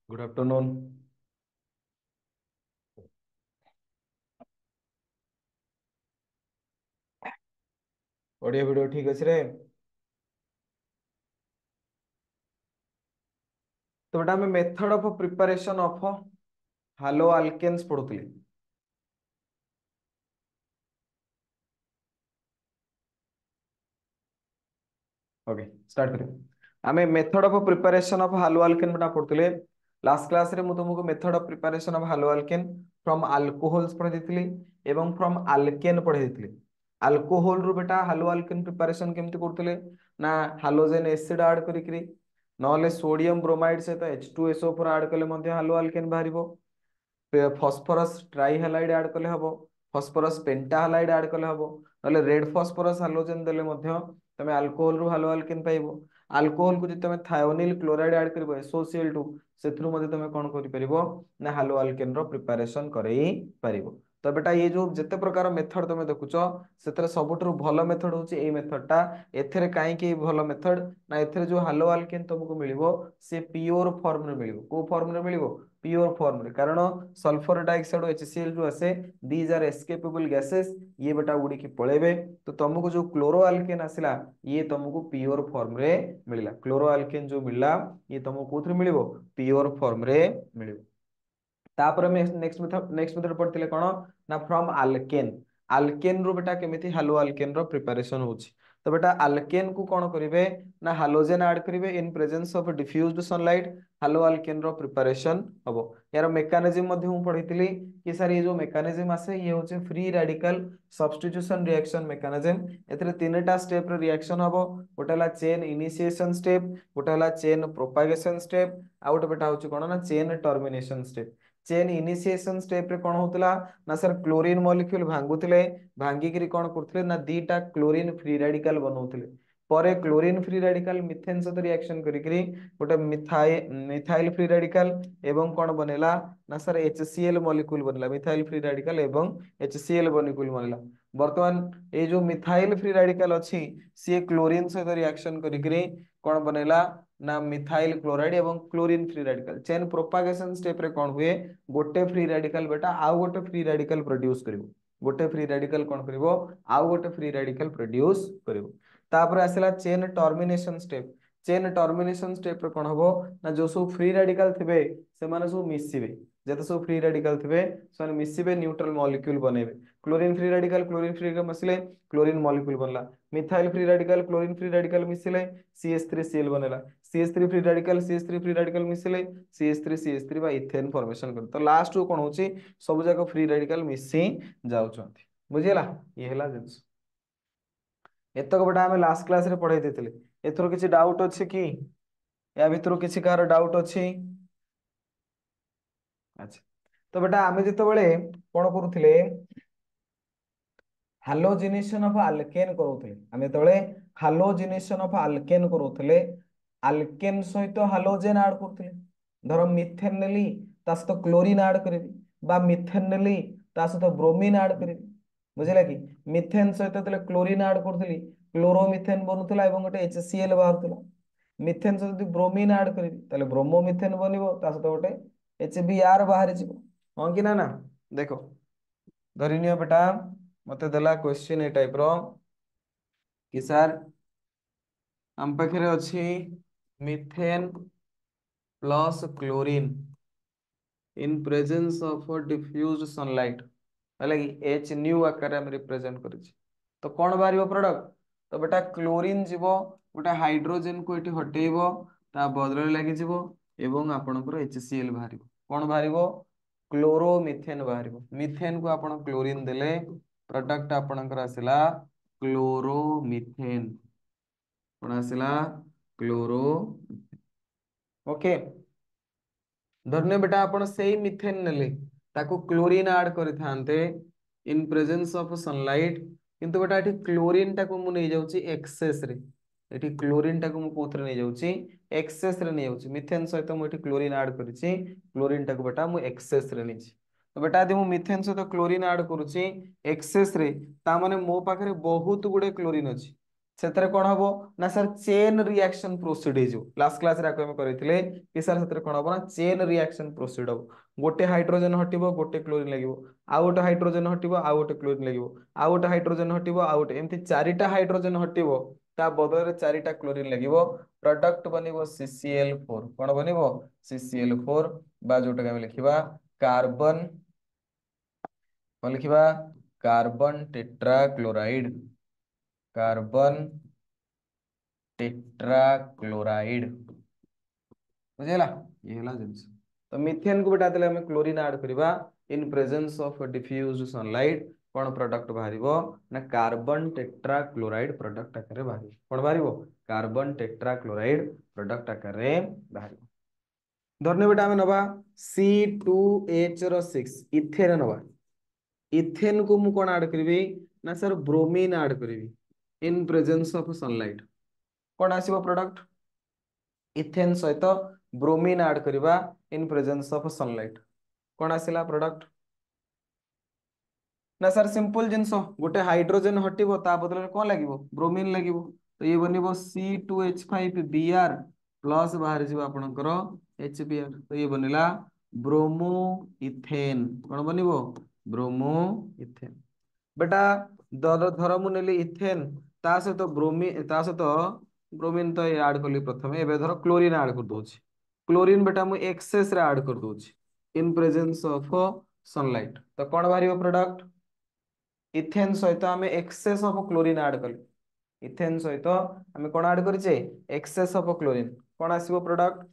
Good afternoon. Audio video ठीक अच्छे रे। तो बेटा आम method of preparation of halo alkanes पढ़ुली। ओके स्टार्ट करें। आम method of preparation of halo alkane बेटा पढ़ुले। लास्ट क्लास रे मु तुमको method of preparation of halo alkane from alcohols पढ़े दी एवं फ्रॉम आल्केन पढ़े दी। अल्कोहल रु बेटा हालो आल्केन प्रिपरेशन केमती करते ना हालोजेन एसिड ऐड करी नॉले सोडियम ब्रोमाइड सहित H2SO4 ऐड कले हालो आल्केन बाहर। फॉस्फरस ट्राइहालाइड ऐड कले हबो। फॉस्फरस पेंटाहालाइड ऐड कले हबो। नले रेड फॉस्फरस हालोजन देले मध्य तमे अल्कोहल रु हालो आल्केन पाइबो। अल्कोहल को जति तमे थायोनिल क्लोराइड ऐड करबो SOCl2 सेथरु मध्ये तमे कोन करि परिबो ना हालो आल्केन रो प्रिपरेशन करई परिबो। तो बेटा ये जो जिते प्रकार मेथड तुम देखुच से सबुठ भल मेथड हूँ ये मेथड टा। एथेरे कहीं भल मेथड ना एथेरे जो हालो आल्केन तुमको मिलिबो से प्योर फॉर्म रे मिलिबो। को फॉर्म रे मिलिबो? प्योर फॉर्म रे। कारण सल्फर डाइऑक्साइड HCl जो आसे दीज आर एस्केपेबल गैसेस। ये बेटा उड़ी की पळेबे। तो तुमको जो क्लोरो आल्केन आसिला ये तुमको प्योर फॉर्म रे मिलिला। क्लोरो आल्केन जो मिलला ये तुमको कोथरे मिलिबो? प्योर फॉर्म रे मिलिबो। तापर में नेक्स्ट मेथड पढ़ते कौन ना फ्रॉम आल्केन। आल्केन रो बेटा केमिति हालो आल्केन रो प्रिपरेशन होछि। तो बेटा आल्केन को कौन करिवे ना हालोजेन ऐड करिवे in presence of diffused sunlight. Haloalkane रो प्रिपरेशन हबो। यार मेकानिज्म मध्ये हूँ पढ़ीतिली कि सर ये जो मेकानिज्म आसे ये होचे free radical substitution reaction mechanism. एतरे तीनटा स्टेप रे रिएक्शन हबो। गोटे हला चेन इनिशिएशन स्टेप, गोटे हला चेन प्रोपागेशन स्टेप, आ गोटे बेटा होचे कोन ना chain termination step. Chain initiation step रे कौन होतला ना सर क्लोरीन मॉलिक्यूल भांगुतिले। भांगिकरी कौन करथिले ना दीटा क्लोरीन फ्री रेडिकल बनौथिले। परे क्लोरीन फ्री रेडिकल मिथेन सहित रिएक्शन करिकरी गोटे मिथाइल फ्री रेडिकल एवं कौन बनेला ना सर HCl मॉलिक्यूल बनेला। मिथाइल फ्री रेडिकल एवं HCl मॉलिक्यूल बनेला। वर्तमान ये जो मिथाइल फ्री रेडिकल अच्छी सी क्लोरीन सहित रिएक्शन करिकरी कौन बनेला ना मिथाइल क्लोराइड एवं chlorine free radical. Chain propagation step रे कौन हुए गोटे फ्री रेडिकल बेटा आउ गोटे फ्री रेडिकल प्रोड्यूस करिवो। गोटे फ्री रेडिकल कौन करिवो आउ गोटे फ्री रेडिकल प्रोड्यूस करिवो। तापर आसिला chain termination step. Chain termination step रे कौन हबो ना जो सब फ्री रेडिकल थिबे से माने सब मिसिबे। जते सब फ्री रेडिकल थिबे से मिसिबे न्यूट्रल मॉलिक्यूल बनेबे। क्लोरीन फ्री रेडिकल मिसले क्लोरीन मॉलिक्यूल बनला। Methyl free radical chlorine free radical मिसले CH3Cl बनेला। CH3 free radical CH3 free radical मिसले CH3 बा इथेन फॉर्मेशन कर। तो लास्ट को कोन होची सब जाक फ्री रेडिकल मिसी जाउछंती। बुझिला ये हला जिंस। एतक बेटा हमें लास्ट क्लास रे पढ़ाई देथिले। एथरो किछि डाउट अछि कि या भितरो किछि कार डाउट अछि? अच्छा तो बेटा आमे जेतबेले कोन करूथिले हालोजिनेशन ऑफ अल्केन करूथिले। आमे जेतबेले हालोजिनेशन ऑफ अल्केन करूथिले अल्केन सहित हालोजेन ऐड करथिले। धर मिथेन नेली ता सहित क्लोरीन ऐड करिवि बा मिथेन नेली ता सहित ब्रोमीन ऐड करिवि। बुझिला कि मिथेन सहित तले क्लोरीन ऐड करथिली क्लोरोमिथेन बनुथिला एवं गोटे HCl बाहरथिला। मिथेन सहित यदि ब्रोमीन ऐड करिवि ताले ब्रोमोमिथेन बनिवो ता सहित गोटे HBr बाहरी जिवो। हां कि ना ना देखो धरिनियो बेटा मते देला क्वेश्चन ए टाइप रो कि सर हम पाखरे अछि methane plus chlorine in presence of diffused sunlight है कि H न्यू आकार में रिप्रेजेंट करिछि। तो कौन बाहर प्रोडक्ट? तो बेटा क्लोरीन जीव गोटे हाइड्रोजेन को ये हटेब ता बदल लगी एवं आपणकर HCl बाहर। कौन बाहर? क्लोरोमिथेन बाहर। मिथेन को आपण क्लोरीन देले प्रोडक्ट आपणकर आसिला क्लोरोमिथेन। कौन आसिला? क्लोरो। ओके धन्य बेटा आपण सेही मिथेन नेले ताको क्लोरीन ऐड करिथांते इन प्रेजेंस ऑफ सनलाइट। किंतु बेटा एठी क्लोरीन टाको मु नै जाउची एक्सेस रे। एठी क्लोरीन टाको मु कोथरे नै जाउची एक्सेस रे नै जाउची। मिथेन सहित मु एठी क्लोरीन ऐड करिछि। क्लोरीन टाको बेटा मु एक्सेस रे नैछि। तो बेटा यदि मु मिथेन सहित क्लोरीन ऐड करूची एक्सेस रे ता माने मो पाखरे बहुत गुडे क्लोरीन अछि। ସେଥିରେ କଣ ହବ ନା ସାର୍ ଚେନ୍ ରିଆକ୍शन ପ୍ରୋସିଡ୍ ହେଇଯିବ। ଲାଷ୍ଟ କ୍ଲାସ୍ ରେ ଆମେ କରିଥିଲେ କି ସାର୍ ସେଥିରେ କଣ ହବ ନା ଚେନ୍ ରିଆକ୍शन ପ୍ରୋସିଡ୍ ହବ। ଗୋଟେ ହାଇଡ୍ରୋଜେନ ହଟିବ ଗୋଟେ କ୍ଲୋରିନ୍ ଲାଗିବ, ଆଉ ଗୋଟେ ହାଇଡ୍ରୋଜେନ ହଟିବ ଆଉ ଗୋଟେ କ୍ଲୋରିନ୍ ଲାଗିବ, ଆଉ ଗୋଟେ ହାଇଡ୍ରୋଜେନ ହଟିବ ଆଉ ଗୋଟେ, ଏମିତି ଚାରିଟା ହାଇଡ୍ରୋଜେନ ହଟିବ ତା ବଦଳରେ ଚାରିଟା କ୍ଲୋରିନ୍ ଲାଗିବ। ପ୍ରଡକ୍ଟ ବନିବ CCl4। କଣ ବନିବ? CCl4 ବା ଯୋଉଟାକି ଆମେ ଲେଖିବା କାର୍ବନ, କଣ ଲେଖିବା? Carbon tetrachloride, carbon tetrachloride. बुझेला? ये हला जिंस। तो मिथेन को बेटा देले हमें क्लोरीन ऐड करबा in presence of diffused sunlight, कोन प्रोडक्ट बाहरिबो ना कार्बन टेट्राक्लोराइड प्रोडक्ट आकारे बाहरिबो। कोन बाहरिबो? कार्बन टेट्राक्लोराइड प्रोडक्ट आकारे बाहरिबो। धरने बेटा हमें नबा C2H रो 6 इथेन नबा। इथेन को मु कोन ऐड करबी ना सर ब्रोमीन ऐड करबी इन प्रेजेंस ऑफ सनलाइट। कोन आसीबो प्रोडक्ट? इथेन सहित ब्रोमीन ऐड करबा इन प्रेजेंस ऑफ सनलाइट। कोन आसिला प्रोडक्ट? ना सर सिंपल जिंस, गोटे हाइड्रोजन हटिबो ता बदले कोन लागिबो? ब्रोमीन लागिबो। तो ये बनिबो C2H5Br प्लस बाहर जिबो आपनकर HBr। तो ये बनिला ब्रोमो इथेन। कोन बनिबो? Bromoethane. बेटा धर मु नेली इथेन ता सहित ब्रोमीन, ता सहित ब्रोमीन तो ऐड करली प्रथमे, एबे धर क्लोरीन ऐड कर दोछि। क्लोरीन बेटा मु एक्सेस रे ऐड कर दोछि इन प्रेजेंस ऑफ सनलाइट। तो कोन बाहरिबो प्रोडक्ट? इथेन सहित आमे एक्सेस ऑफ क्लोरीन ऐड कले। इथेन सहित आमे कोन ऐड करिचे? Excess of chlorine. कोन आसीबो प्रोडक्ट?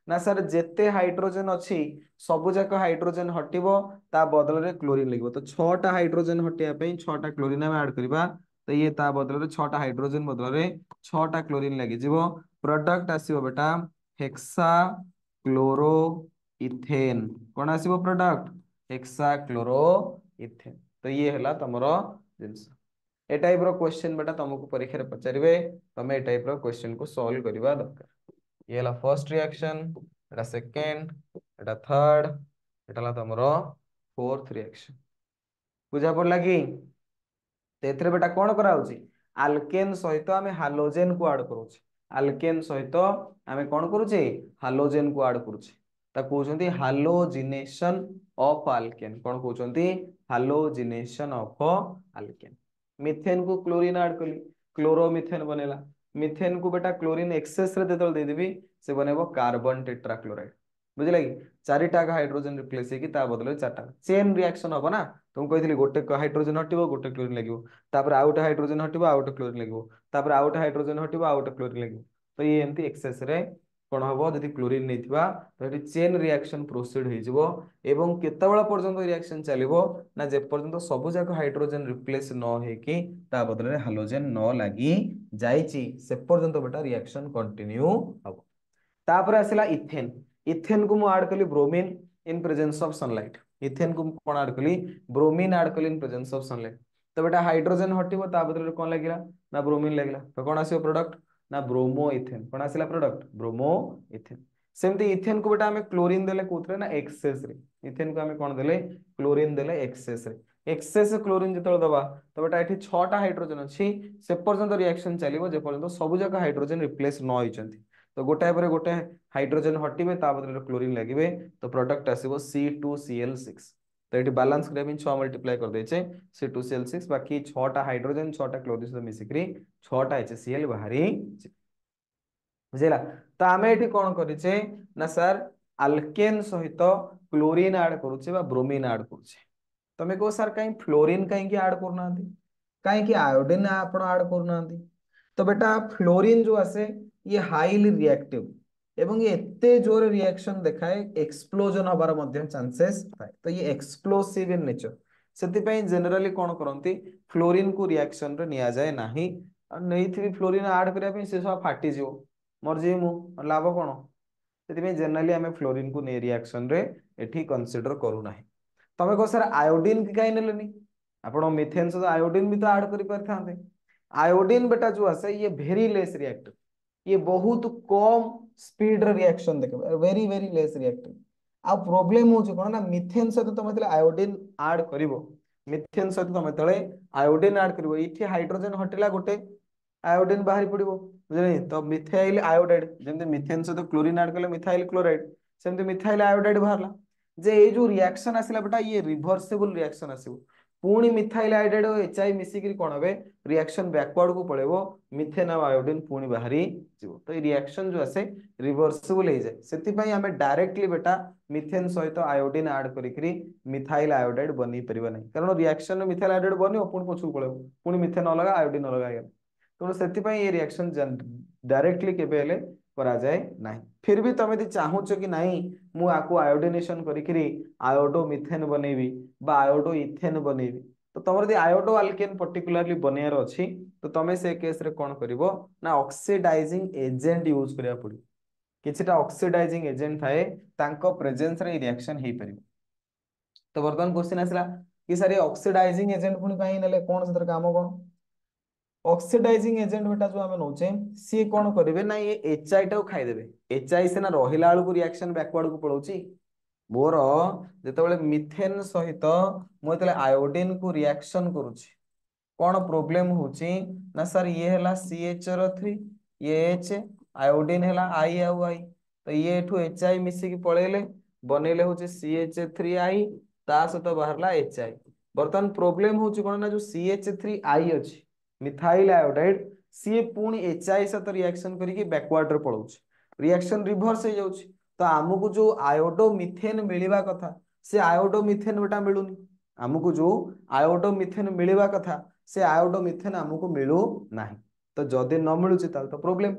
ना सर जेते हाइड्रोजन अछि सबु जाक हाइड्रोजन हटिबो ता बदल रे क्लोरीन लिखबो। तो 6टा हाइड्रोजन हटिया पे 6टा क्लोरीन हम ऐड करबा। तो ये ता बदल रे 6टा हाइड्रोजन बदल रे 6टा क्लोरीन लागि जिवो। प्रोडक्ट आसीबो बेटा हेक्सा क्लोरो इथेन। कोन आसीबो प्रोडक्ट? Hexa chloro ethane. तो ये हला तमरो जिंस। ए टाइप रो क्वेश्चन बेटा तुमको परीक्षा रे पचारिबे, तमे ए टाइप रो क्वेश्चन को सॉल्व करबा दरकार। ये हला फर्स्ट रिएक्शन, एटा सेकंड, एटा थर्ड, एटा हला तमरो फोर्थ रिएक्शन। बुझा पड़ला कि? तेथरे बेटा कोन करा होची? अल्केन सहित आमे हालोजेन को ऐड करूचे। अल्केन सहित आमे कोन करूचे? हालोजेन को ऐड करूचे। ता कहउछंती हालोजिनेशन ऑफ अल्केन। कोन कहउछंती? Halogenation of alkane. मिथेन को क्लोरीन ऐड कली, क्लोरोमिथेन बनेला। मिथेन को बेटा क्लोरीन एक्सेस रे देतल दे देबी से बनेबो कार्बन टेट्राक्लोराइड। बुझिला कि? चारिटा हाइड्रोजन रिप्लेस हेकी ता बदले चारटा चेन रिएक्शन हबो ना। तुम कहइथिली गोटे हाइड्रोजन हटिबो गोटे क्लोरीन लागिबो, तापर आ गोटे हाइड्रोजन हटिबो आ गोटे क्लोरीन लागिबो, तापर आ गोटे हाइड्रोजन हटिबो आ गोटे क्लोरीन लागिबो। तो ये एमती एक्सेस रे कोन हबो? जदि क्लोरीन नेथिबा तो एटी चेन रिएक्शन प्रोसीड हेजिबो एवं केतेबेला पर्यंत रिएक्शन चलिबो ना जे पर्यंत सब जाक हाइड्रोजन रिप्लेस न हेकी ता बदले हालोजेन न लागि जाईची से पर्यंत बेटा रिएक्शन कंटिन्यू हबो। तापर आसिला इथेन। इथेन को मु ऐड कली bromine in presence of sunlight. Ethane को कोन ऐड कली? ब्रोमीन ऐड कली इन प्रेजेंस ऑफ सनलाइट। तो बेटा हाइड्रोजन हटिबो ता बदले कोन लागिला? ना ब्रोमीन लागिला। तो कोन आसीबो प्रोडक्ट? ना ब्रोमो इथेन। कोन आसिला प्रोडक्ट? Bromo ethane. सेमती इथेन को बेटा हमें क्लोरीन देले कोथरे ना एक्सेस रे। इथेन को हमें कोन देले? क्लोरीन देले एक्सेस रे। एक्सेस क्लोरीन जतल दबा तो बेटा एठी 6टा हाइड्रोजन अछि से पर्यंत रिएक्शन चलिबो जे पर्यंत सब जाक हाइड्रोजन रिप्लेस न होइचंती। तो गोटाए पर गोटे हाइड्रोजन हटिबे ता बदले क्लोरीन लागिबे। तो प्रोडक्ट आसीबो C2Cl6। तो ये बैलेंस करिया ପାଇଁ 6 मल्टीप्लाई कर देछे C2Cl6, बाकी 6टा हाइड्रोजन 6टा क्लोरीन से मिसिकरी 6टा HCl बाहरी। बुझिला? तो आमे एठी कोन करिचे ना सर अल्केन सहित क्लोरीन ऐड करूचे बा ब्रोमीन ऐड करूचे। तमे को सर काई फ्लोरीन काई की ऐड करनांती, काई की आयोडीन आपण ऐड करनांती? तो बेटा फ्लोरीन जो आसे ये हाईली रिएक्टिव एवं ये एते जोर रिएक्शन देखाए एक्सप्लोजन हबार मध्य चांसेस थाए। तो ये एक्सप्लोसिव इन नेचर, सेति पई जनरली कोन करंती फ्लोरीन को रिएक्शन रे निया जाय नाही। नैथि फ्लोरीन ऐड करिया पे से सब फाटी जिवो मर जे मु लाभ कोन? सेति पई जनरली हमें फ्लोरीन को ने रिएक्शन रे एठी कंसीडर करू नाही। तमे को सर आयोडीन की काई नेलेनी? आपण मिथेन से आयोडीन भी तो ऐड करि परथांते। आयोडीन बेटा जो आसे ये वेरी लेस रिएक्टिव, ये बहुत कम स्पीड रिएक्शन देखे, वेरी वेरी लेस रिएक्टिव। आ प्रॉब्लम हो कोन ना मिथेन से तमे तले आयोडीन ऐड करिवो, मिथेन से तमे तले आयोडीन ऐड करिवो, इठी हाइड्रोजन हटिला गोटे आयोडीन बाहरी पड़ो बुझे तो मिथाइल आयोडाइड जमी मिथेन सहित क्लोरीन ऐड कले मिथाइल क्लोराइड सेमती मिथाइल आयोडाइड बाहरला जे ये जो रिएक्शन आसला बेटा ये रिभर्सिबल रिएक्शन आसो पुणी मिथाइल आयोडाइड और एचआई मिसिक कौन हे रिएक्शन बैकवर्ड को पड़ेबो मिथेन और आयोडीन पुणी बाहरी जीवो तो ये रिएक्शन जो आसे रिभर्सिबल हो जाए से आम डायरेक्टली बेटा मिथेन सहित आयोडीन ऐड करी मिथाइल आयोडाइड बन पार ना कारण रिएक्शन मिथाइल आयोडाइड बन पुणी पछक पड़ेबो पुणी मिथेन अलग आयोडीन अलग है तेणु से ये रिएक्शन डायरेक्टली केबे हेले करा जाए नहीं फिर भी तुम यदि चाहूच कि नहीं मुझे आयोडीनेशन करी आयोडो मिथेन बनैबी बा आयोडो इथेन बनैबी तो तुम यदि आयोडो आल्केन पर्टिकुलरली बनैयार अच्छी तो तुम से केस रे कौन करिवो ना ऑक्सीडाइजिंग एजेंट यूज करिया पड़ी किछिटा ऑक्सीडाइजिंग एजेंट थाए तांको प्रेजेंस रे रिएक्शन हेई परिबो तो वर्तमान क्वेश्चन आसला कि सर ये ऑक्सीडाइजिंग एजेंट पुणी काहे नेले कोन सेतर काम कोन ऑक्सीडाइजिंग एजेंट बेटा जो आम नौचे सी कौन करेंगे ना ये एचआई टाक खाईदेवे एचआई सीना रहा बेलू रिएक्शन बैकवर्ड को पलाऊँ मोर जिते मिथेन सहित मुझे आयोडीन को रिएक्शन करुच्ची कौन प्रोब्लेम होची ना सर ये है CH3 ये एच आयोडीन है आई आउ आई तो ये एठू एच आई मिसिक पलैले बनैले हूँ CH3I ता सहित बाहर एच आई बर्तमान प्रोब्लेम होची कौन ना जो CH3I अच्छी मिथाइल आयोडाइड सी पुणी एच आई सहित रिएक्शन करके बैकवर्ड रे पलाऊँ रिएक्शन रिभर्स हो जाउछि तो आमको जो आयोडो मिथेन मिलवा कथा से आयोडो मिथेन बेटा मिलुनी आमको जो आयोडो मिथेन मिलवा कथा से आयोडो मिथेन आमको मिलू ना तो जदि न मिलूँ तो प्रोब्लेम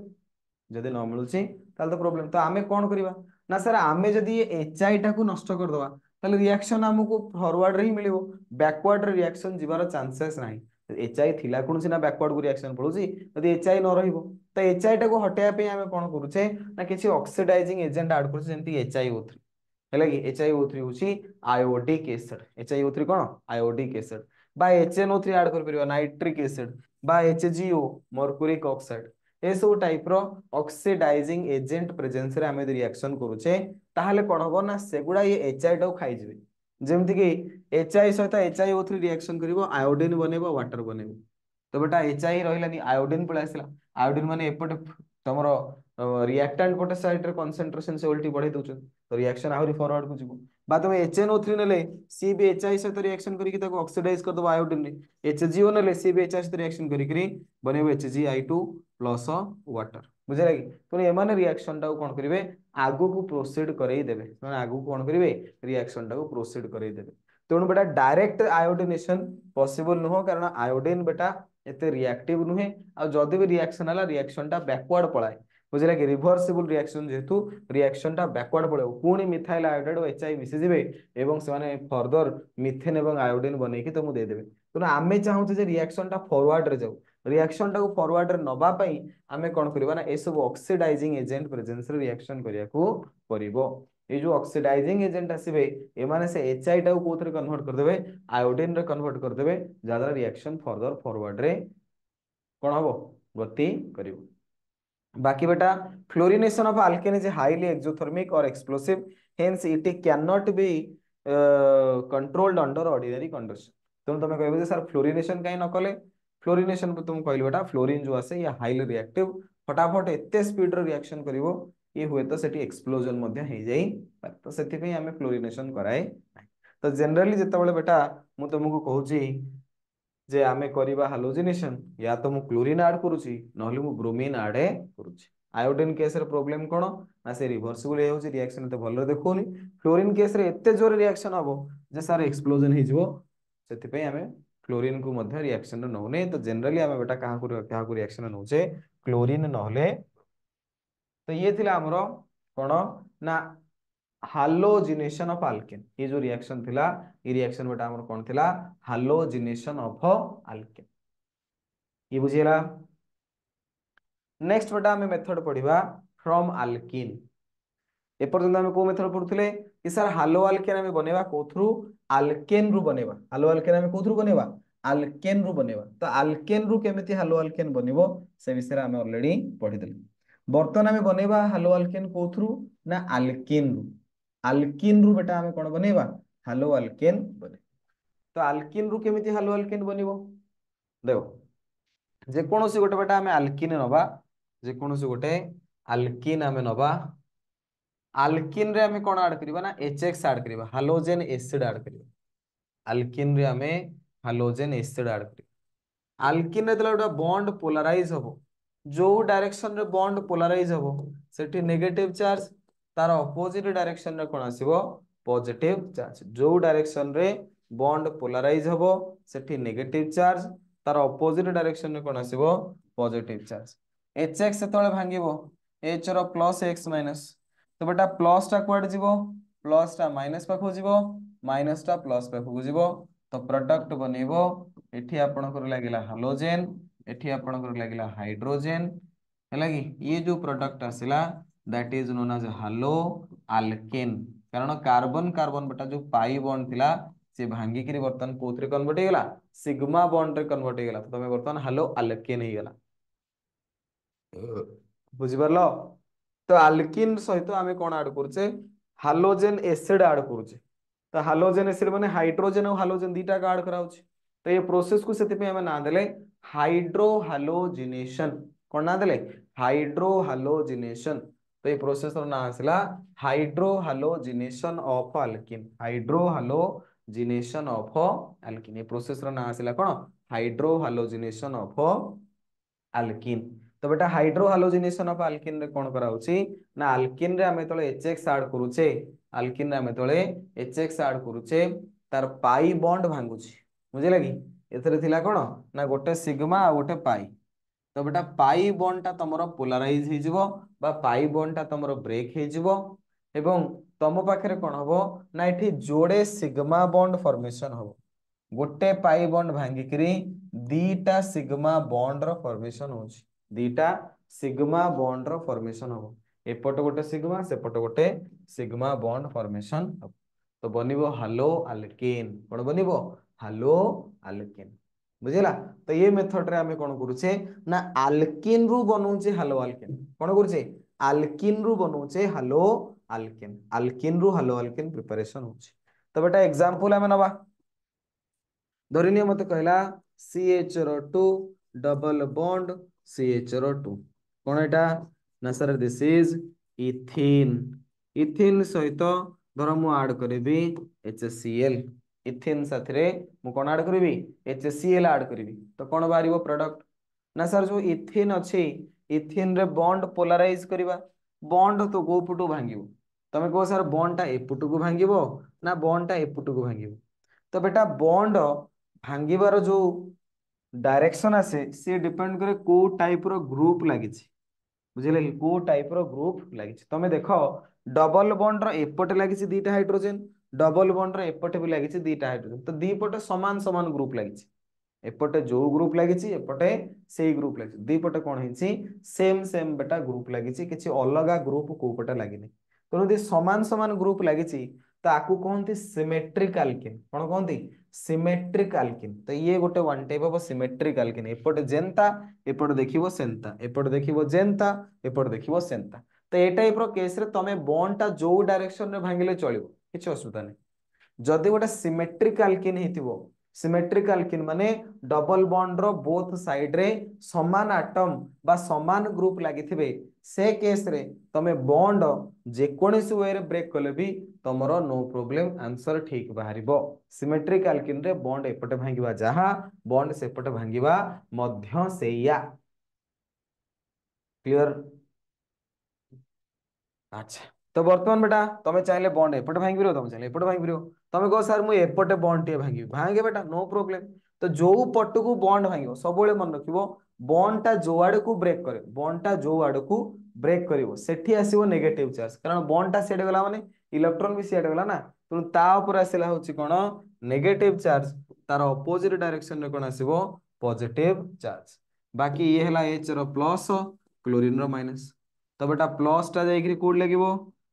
जदि न मिलूँ तो प्रोब्लेम तो आम कौन करवा ना सर आम जदि एचआई टाक नष्ट करदे ताले रिएक्शन आमको फॉरवर्ड रे ही मिलिबो बैकवर्ड रे रिएक्शन जीवार चांसेस नाही एचआई थिला कोन सिना बैकवर्ड को रिएक्शन पड़ोसी जदि एचआई न रहिबो तो एचआई टाक हटाया पे आम कौन करूचे ना किसी ऑक्सीडाइजिंग एजेंट ऐड करूचे जेंति HiO3 है कि HiO3 हूँ आयोडिक एसिड HiO3 कौन आयोडिक एसिड बा HNO3 ऐड कर परिबा नाइट्रिक एसिड बा HGO मर्क्यूरिक ऑक्साइड ए सब टाइप रो ऑक्सीडाइजिंग एजेंट प्रेजेंस रे आमे रिएक्शन करूचे ताहले कोन हबो ना सेगुडा ये एचआई टाउ खाइ जिवे जेमति कि एचआई सहित HiO3 रिएक्शन करिवो आयोडीन बनेबो वाटर बनेबो तो बेटा एचआई रहिलानी आयोडीन पळे आसिला आयोडीन माने एपटे तमरो रिएक्टेंट पटे साइड रे कंसंट्रेशन से उल्टी बढ़े दउछन तो रिएक्शन आहुरी फॉरवर्ड को जिवो बा तुम HNO3 नेले सी भी एचआई सहित रिएक्शन करिकि ताको ऑक्सीडाइज कर दबो आयोडीन रे HGO नेले सी भी एचआई सहित रिएक्शन करिकि बनेबो HgI2 प्लस वाटर बुझे कि तो एमाने रिएक्शन टाको कोन करिवे आगु को प्रोसीड करई देबे माने आगु कोन करिवे रिएक्शन टाको प्रोसीड करई देबे तेणु बेटा डायरेक्ट आयोडीनेशन पॉसिबल नुह कारण आयोडीन बेटा एते रिएक्टिव नुहे आ जदि भी रिएक्शन हला रिएक्शन टा बैकवर्ड पळाए बुझिला कि रिभर्सिबल रिएक्शन जेतु रिएक्शन टा बैकवर्ड पळेबो पुणी मिथाइल आयोडाइड और एचआई मिसि जिवे एवं से माने फर्दर मिथेन एवं आयोडीन बनेकी तुमु दे देबे तेणु आमे चाहूचे जे रिएक्शन टा फॉरवर्ड रे जाऊ रिएक्शन टा को फॉरवर्ड रे नबा पई आमे कोन करबा ना ए सब ऑक्सीडाइजिंग एजेंट प्रेजेंस रे रिएक्शन करिया को परिबो ये जो ऑक्सीडाइजिंग एजेंट आसीबे ए माने से एचआई टा को कोथरे कन्वर्ट कर देबे आयोडीन रे कन्वर्ट कर देबे जादा रिएक्शन फर्दर फॉरवर्ड रे कोन हबो गति करिवो बाकी बेटा fluorination of alkane is highly exothermic और explosive hence it can not be controlled under ordinary condition तुम तुम कहबो जे सर फ्लोरिनेशन काई न कले फ्लोरिनेशन तुम कहली बेटा फ्लोरीन जो आसे ये हाईली रिएक्टिव फटाफट एते स्पीड रो रिएक्शन करिवो ये हुए तो सेठी एक्सप्लोजन मध्ये हे जाई तो सेति पे हमें फ्लोरिनेशन कराए तो जनरली जेतेबेले बेटा मु तुमको कहूची जे आमे करिबा हालोजिनेशन या तो मु क्लोरीन ऐड करूची नहले मु ब्रोमीन ऐड करूची आयोडीन केस रे प्रॉब्लम कोन ना से रिवर्सिबल हे होची रिएक्शन एते भलो देखोनी फ्लोरीन केस रे एते जोर रिएक्शन हबो जे सार एक्सप्लोजन हे जिवो सेति पे आमे क्लोरीन को मध्य रिएक्शन नौने तो जनरली आमे बेटा कहा को रिएक्शन नौचे क्लोरीन नहले तो ये थिला हमरो कोन ना हालोजिनेशन ऑफ अल्केन ये जो रिएक्शन थिला ये रिएक्शन बेटा हमर कोन थिला हालोजिनेशन ऑफ अल्केन ये बुझियला नेक्स्ट बेटा हमें मेथड पढ़िबा फ्रॉम अल्कीन एपर्यंत हमें को मेथड पढ़ुथिले कि सर हालो अल्केन हमें बनेबा कोथ्रु अल्केन रु बनेबा हालो अल्केन हमें कोथ्रु बनेबा अल्केन रु बनेबा तो अल्केन रु केमिति हालो अल्केन बनिबो से विषय रे हमें ऑलरेडी पढ़ी देले बर्तमान हमें बनेबा हालो अल्केन कोथ्रु ना अल्कीन रु बेटा हमें कोन बनेबा हालो अल्केन बने तो अल्कीन रु केमिति हालो अल्केन बनिबो देखो जेकोसी गोटे बेटा आम आल्किन नवा, जेकोसी गोटे आल्किन आम नवा, आल्किन रे आम कौन आड करबा ना HX आड करबा, हालोजेन एसिड आड करबा। आल्किन रे आम हालोजेन एसिड आड करबा। आल्किन रे गोटे बॉन्ड पोलराइज हबो, जो डायरेक्शन रे बॉन्ड पोलराइज हबो सेठी नेगेटिव चार्ज, तार अपोजिट डायरेक्शन रे कोन आसीबो पॉजिटिव चार्ज। जो डायरेक्शन रे बॉन्ड पोलराइज हबो सेठी नेगेटिव चार्ज, तार अपोजिट डायरेक्शन रे कोन आसीबो पॉजिटिव चार्ज। HX सेतळे भांगिबो H रो प्लस X माइनस, तो बेटा प्लस टा कुआड जीवो, प्लस टा माइनस पाखु जीवो, माइनस टा प्लस पाखु जीवो, तो प्रोडक्ट बनेबो एठी आपनकर लागिला हालोजेन, एठी आपनकर लागिला हाइड्रोजेन है कि ये जो प्रोडक्ट आसिला that is known as haloalkane. कारण कार्बन कार्बन बेटा जो पाई बॉन्ड थिला से भांगी करी बर्तन कोथरे कन्वर्ट हो गला सिग्मा बॉन्ड रे कन्वर्ट हो गला, तो तमे बर्तन हालो आल्केन हो गला। बुझी पारलो? तो आल्किन सहित आमे कोन ऐड करूचे हालोजेन एसिड ऐड करूचे। तो हालोजेन एसिड माने हाइड्रोजन और हालोजेन दीटा का ऐड कराउचे। तो ये प्रोसेस को सेति पे हमें ना देले हाइड्रो हालोजिनेशन, कोन ना देले हाइड्रो हालोजिनेशन। तो ये प्रोसेस रो ना आसला hydrohalogenation of alkene, hydrohalogenation of alkene. ये प्रोसेस रो ना आसला कोन हाइड्रो हालोजिनेशन ऑफ अल्किन। तो बेटा हाइड्रो हालोजिनेशन ऑफ अल्किन रे कोन करा होची ना अल्किन रे हमें तळे HX ऐड करूचे, अल्किन रे हमें तळे HX ऐड करूचे, तार पाई बॉन्ड भांगुची। बुझिला कि एथरे थिला कोन ना गोटे सिग्मा आ गोटे पाई। तो बेटा पाई बॉन्ड टा तमरो पोलराइज हे जिवो बा पाई बॉन्ड टा तमरो ब्रेक हे जिवो, एवं तम पाखरे कोन हबो ना एठी जोड़े सिग्मा बॉन्ड फॉर्मेशन हबो। गोटे पाई बॉन्ड भांगी करी दीटा सिग्मा बॉन्ड रो फॉर्मेशन होची, दीटा सिग्मा बॉन्ड रो फॉर्मेशन हो, एपट गोटे सिग्मा सेपट गोटे सिग्मा बॉन्ड फॉर्मेशन हो, तो बनिबो हालो अल्केन। कोन बनिबो हालो अल्केन। बुझिला? तो ये मेथड रे हमें कोन करूचे ना अल्किन रु बनउचे हालो अल्केन। कोन करूचे अल्किन रु बनउचे हालो अल्केन, अल्किन रु हालो अल्केन प्रिपरेशन होची। तो बेटा एग्जांपल हमें नबा, धरिनियो मते कहला CH2 डबल बॉन्ड CH2 कोन एटा ना सर दिस इज इथिन। इथिन सहित धर मु ऐड करबी HCl, इथिन साथरे मु कोन ऐड करबी HCl ऐड करबी, तो कोन बारिबो प्रोडक्ट ना सर जो इथिन अछि इथिन रे बॉन्ड पोलराइज करबा, बॉन्ड तो गो पुटु भांगिबो। तमे को सर बॉन्ड टा एपुटु को भांगिबो ना बॉन्ड टा एपुटु को भांगिबो, तो बेटा बॉन्ड भांगिबार जो डायरेक्शन आसे से डिपेंड करे को टाइप रो ग्रुप लागिछि। बुझिले कि को टाइप रो ग्रुप लागिछि। तमे देखो डबल बॉन्ड रो एपटे लागिछि दीटा हाइड्रोजन, डबल बॉन्ड रो एपटे भी लागिछि दीटा हाइड्रोजन, तो दी पटे समान समान ग्रुप लागिछि। एपटे जो ग्रुप लागिछि एपटे सेही ग्रुप लागिछि, दी पटे कोन हिछि सेम सेम बेटा ग्रुप लागिछि, किछि अलगा ग्रुप को पटे लागिनि। तो यदि समान समान ग्रुप लागिछि तो आकु कहंती सिमेट्रिक अल्किन। कोन कहंती सिमेट्रिक अल्किन। तो ये गोटे one type of symmetric alkene, एपटे जेंता एपटे देखिबो सेंता, एपटे देखिबो जेंता एपटे देखिबो सेंता। तो ए टाइप रो केस रे तमे बॉन्ड टा जो डायरेक्शन रे भांगिले चलिबो, किछि असुविधा नै। जदि गोटे सिमेट्रिक अल्किन हेतिबो, सिमेट्रिक अल्किन माने डबल बॉन्ड रो बोथ साइड रे समान एटम बा समान ग्रुप लागिथिबे, से केस रे तमे बॉन्ड जे कोनोसी वे रे ब्रेक कले भी तमरो नो प्रॉब्लम, आंसर ठीक बाहरिबो। सिमेट्रिक अल्किन रे बॉन्ड एपटे भांगिबा जहा बॉन्ड सेपटे भांगिबा मध्य सेया। क्लियर? अच्छा, तो वर्तमान बेटा तमे चाहिले बॉन्ड एपटे भांगी परियो, तमे चाहिले एपटे भांगी परियो। तमे कहो सर मु एपटे बॉन्ड टे भांगी, भांगे बेटा नो प्रॉब्लम। तो जो पट को बॉन्ड भांगिबो सबले मन रखिबो बॉन्ड टा जो आड़ को ब्रेक करे, बॉन्ड टा जो आड़ को ब्रेक करिवो सेठी आसीबो नेगेटिव चार्ज, कारण बॉन्ड टा सेड गला माने इलेक्ट्रॉन भी सेड गला ना, तो ता ऊपर आसीला होची कोन नेगेटिव चार्ज, तार अपोजिट डायरेक्शन रे कोन आसीबो पॉजिटिव चार्ज। बाकी ये हला H रो प्लस क्लोरीन रो माइनस। तो बेटा प्लस टा जाइकरी कोड लागिवो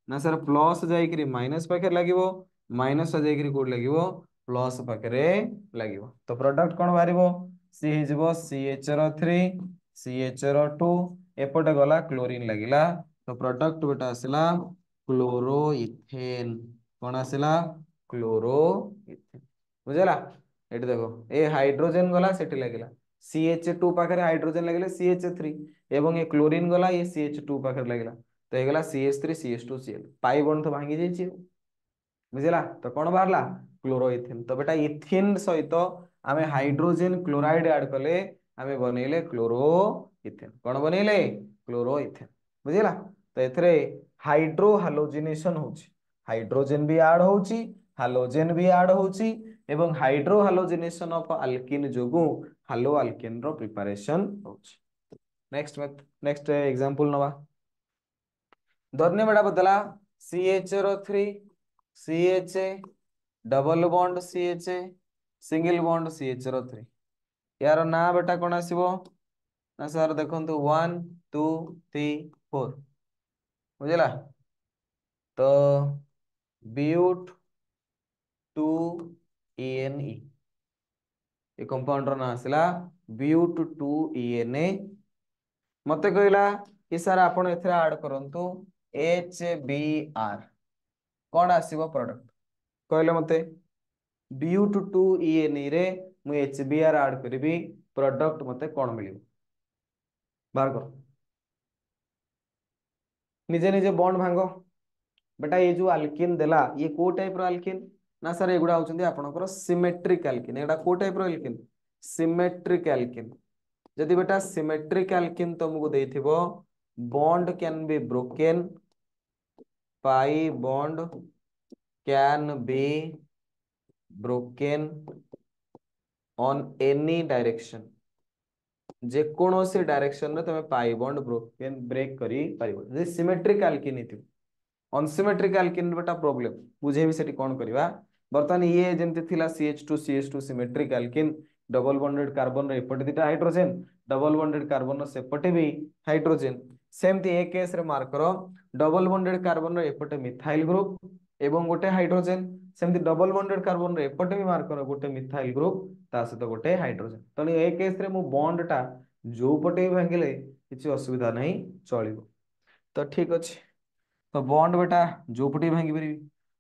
ना सर प्लस जाइकरी माइनस पाखे लागिवो, माइनस टा जाइकरी कोड लागिवो प्लस पाखे लागिवो। तो प्रोडक्ट कोन बारिवो सी हिजबो CH3 CH2 एपटे गला क्लोरीन लागिला, तो प्रोडक्ट बेटा आसिला क्लोरोइथेन। कोन आसिला क्लोरोइथेन। बुझला? एठी देखो ए हाइड्रोजन गला सेठी लागिला, CH2 पाखे हाइड्रोजन लगे CH3 एवं ये क्लोरीन गला ये CH2 पाखे लगला तो ये CH3CH2Cl पाई बंध तो भांगी जाइए बुझला तो कौन बाहरला क्लोरोइथेन तो बेटा इथिन सहित आमे हाइड्रोजन क्लोराइड ऐड कले आमे बनैले क्लोरोइथेन कौन बनैले क्लोरोइथेन बुझला तो एथरे हाइड्रो हालोजिनेशन होची हाइड्रोजन भी ऐड होची हालोजन भी ऐड होची एवं हाइड्रो हालोजिनेशन ऑफ अल्किन जोगु हालो अल्किन रो प्रिपरेशन होची नेक्स्ट एग्जांपल नवा धरने बेटा बदला CH3 CH double bond CH single bond CH3 यार ना बेटा कौन आसीबो ना सर देखंतु 1 2 3 4 बुझला तो ब्यूट 2 ENE ये कंपाउंड रो ना आसिला ब्यूट 2 ENA मते कहला कि सर आपण एथरा ऐड करंतु HBr कौन आसीबो प्रोडक्ट कहले मते ब्यूट 2 ENE रे मु HBr ऐड करबी प्रोडक्ट मते कौन मिलिबो बाहर कर निजे निजे बॉन्ड भांगो बेटा ये जो अल्किन देला ये को टाइप रो अल्किन ना सर एगुडा होचंदी आपनकर सिमेट्रिक अल्किन एडा को टाइप रो अल्किन सिमेट्रिक अल्किन जदि बेटा सिमेट्रिक अल्किन तुमको देथिबो bond can be broken pi bond can be broken on any direction जेकोसी डायरेक्शन में तुम पाई बॉन्ड ब्रोकन ब्रेक करी परिबो जे सिमेट्रिक अल्किन हिथिबो अनसिमेट्रिक अल्किन बेटा प्रॉब्लम बुझेबी सेठी कोन करबा बर्तमान ये जेमति थिला CH2 symmetric alkene double bonded carbon रे एपटे दिटा हाइड्रोजन डबल बॉन्डेड कार्बन सेपटे भी हाइड्रोजन सेमति ए केस रे मार्क करो डबल बॉन्डेड कार्बन रे एपटे मिथाइल ग्रुप एवं गोटे हाइड्रोजन सेमति डबल बॉन्डेड कार्बन रे एपटे भी मार्क करो गोटे मिथाइल ग्रुप ता सहित गोटे हाइड्रोजन तणी ए केस रे मु बॉन्ड टा जो पटे भी भांगिले किछि असुविधा नहीं चलिबो तो ठीक अछि तो बॉन्ड बेटा जो पटे भांगी परिबी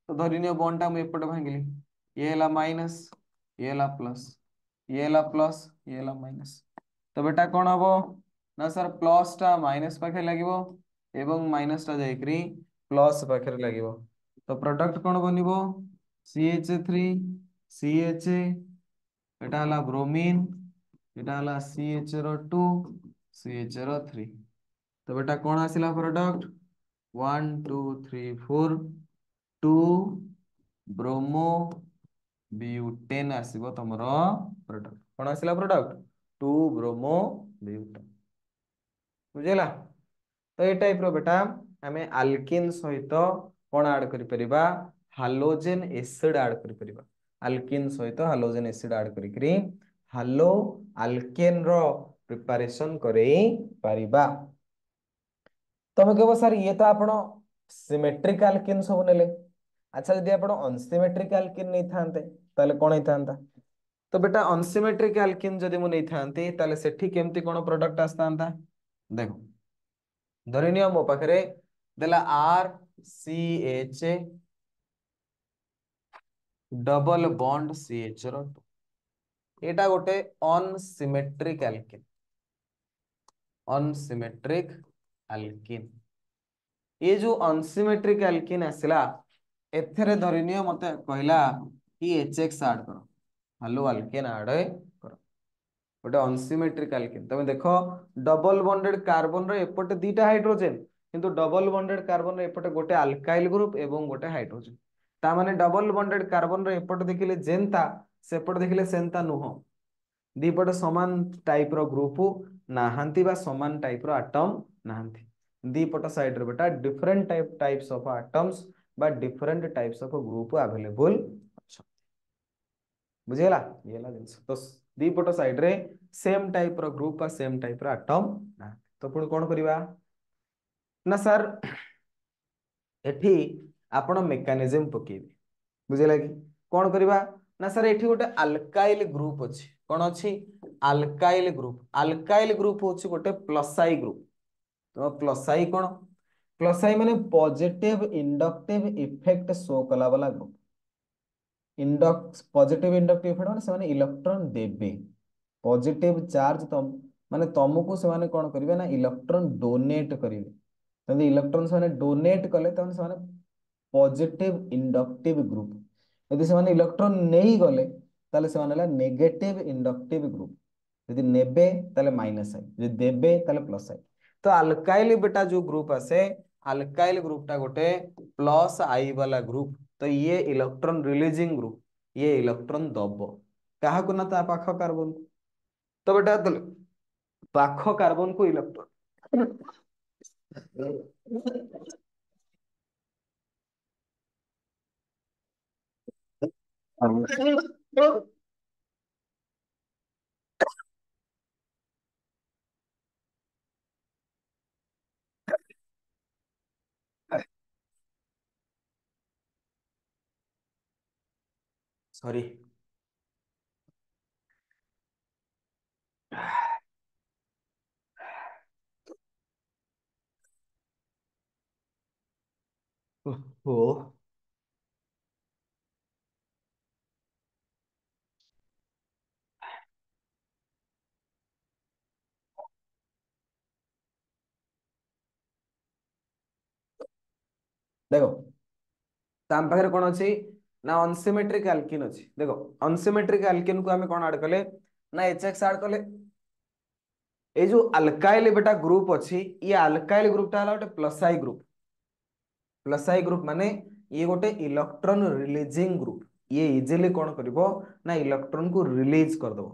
तो धरिनियो बॉन्ड टा मु एपटे भांगिली ये हला माइनस ये हला प्लस ये हला प्लस ये हला माइनस तो बेटा कौन हबो ना सर प्लस टा माइनस पाखे लागिबो एवं माइनस टा जाईकरी प्लस पाखे लागिबो तो प्रोडक्ट कौन बनिबो CH3 CH एटा हला ब्रोमीन एटा हला CH2 CH3 तो बेटा कौन आसिला प्रोडक्ट 1 2 3 4 2 ब्रोमो ब्यूटेन आसीबो तमरो प्रोडक्ट कौन आसिला प्रोडक्ट 2 ब्रोमो ब्यूटेन बुझेला तो ये टाइप रो बेटा हमें अल्किन सहित कौन ऐड करि परिबा हालोजेन एसिड ऐड करि परिबा अल्किन सहित हालोजेन एसिड ऐड करिकरी हालो अल्केन रो प्रिपरेशन करै परिबा तमे कहबो सर ये तो आपण सिमेट्रिक अल्किन सब नेले अच्छा जदि आपण अनसिमेट्रिक अल्किन नहीं थांते ताले कोन ही थांता तो बेटा अनसिमेट्रिक अल्किन जदि मु नहीं थांती ताले सेठी केमती कोन प्रोडक्ट आस्तांता देखो धरिनियो मो पाखरे देला RCH डबल बॉन्ड CH रो एटा गोटे अनसिमेट्रिक अल्किन अनसिमेट्रिक अल्किन ये जो अनसिमेट्रिक अल्किन आसिला एथरे धरिनियो मते कहला कि HX ऐड करो हालो अल्केन ऐड करो गोटे अनसिमेट्रिक अल्किन तमे देखो डबल बॉन्डेड कार्बन रे एपटे दीटा हाइड्रोजन किंतु डबल बॉन्डेड कार्बन रे एपटे गोटे अल्काइल ग्रुप एवं गोटे हाइड्रोजन ता माने डबल बॉन्डेड कार्बन रे एपटे देखिले जेनता सेपटे देखिले सेनता नुह दीपटे समान टाइप रो ग्रुप नाहांती बा समान टाइप रो एटम नाहांती दीपट साइड रे बेटा डिफरेंट टाइप्स ऑफ एटम्स बा different types of group available अच्छा बुझेला ये ला जिंस तो दीपट साइड रे सेम टाइप रो ग्रुप बा सेम टाइप रो एटम ना तो पुणी कोन करबा ना सर एठी आपण मेकानिज्म पकेबे बुझेला कि कोन करबा ना सर एठी गोटे अल्काइल ग्रुप अछि कोन अछि अल्काइल ग्रुप होछि गोटे प्लस आई ग्रुप तो प्लस आई कौन प्लस आई माने पॉजिटिव इंडक्टिव इफेक्ट शो कला वाला group induct positive inductive effect माने से माने इलेक्ट्रॉन देबे पॉजिटिव चार्ज तम माने तुमको से माने कौन करिवे ना इलेक्ट्रॉन डोनेट करिवे तंदे इलेक्ट्रॉन से डोनेट कले तन से पॉजिटिव इंडक्टिव ग्रुप यदि से माने इलेक्ट्रॉन नहीं गले ताले से माने नेगेटिव इंडक्टिव ग्रुप यदि नेबे ताले माइनस आई यदि देबे ताले प्लस आई तो अल्काइल बेटा जो ग्रुप आसे अल्काइल ग्रुपटा गोटे प्लस आई वाला ग्रुप तो ये इलेक्ट्रॉन रिलीजिंग ग्रुप ये इलेक्ट्रॉन दब क्या ना ता पाख कार्बन तो बेटा पाख कार्बन को इलेक्ट्रॉन सॉरी ओ देखो ताम पाखरे कौन अच्छी ना अनसिमेट्रिक आल्किन अच्छी देखो अनसिमेट्रिक आल्किन को हमें कौन ऐड कले ना एचएक्स ऐड कले ए जो अल्काइल बेटा ग्रुप अच्छी ये अल्काइल ग्रुप टा गोटे प्लस आई ग्रुप माने ये गोटे इलेक्ट्रॉन रिलीजिंग ग्रुप ये इजिली कौन करिवो ना इलेक्ट्रॉन को रिलीज कर दो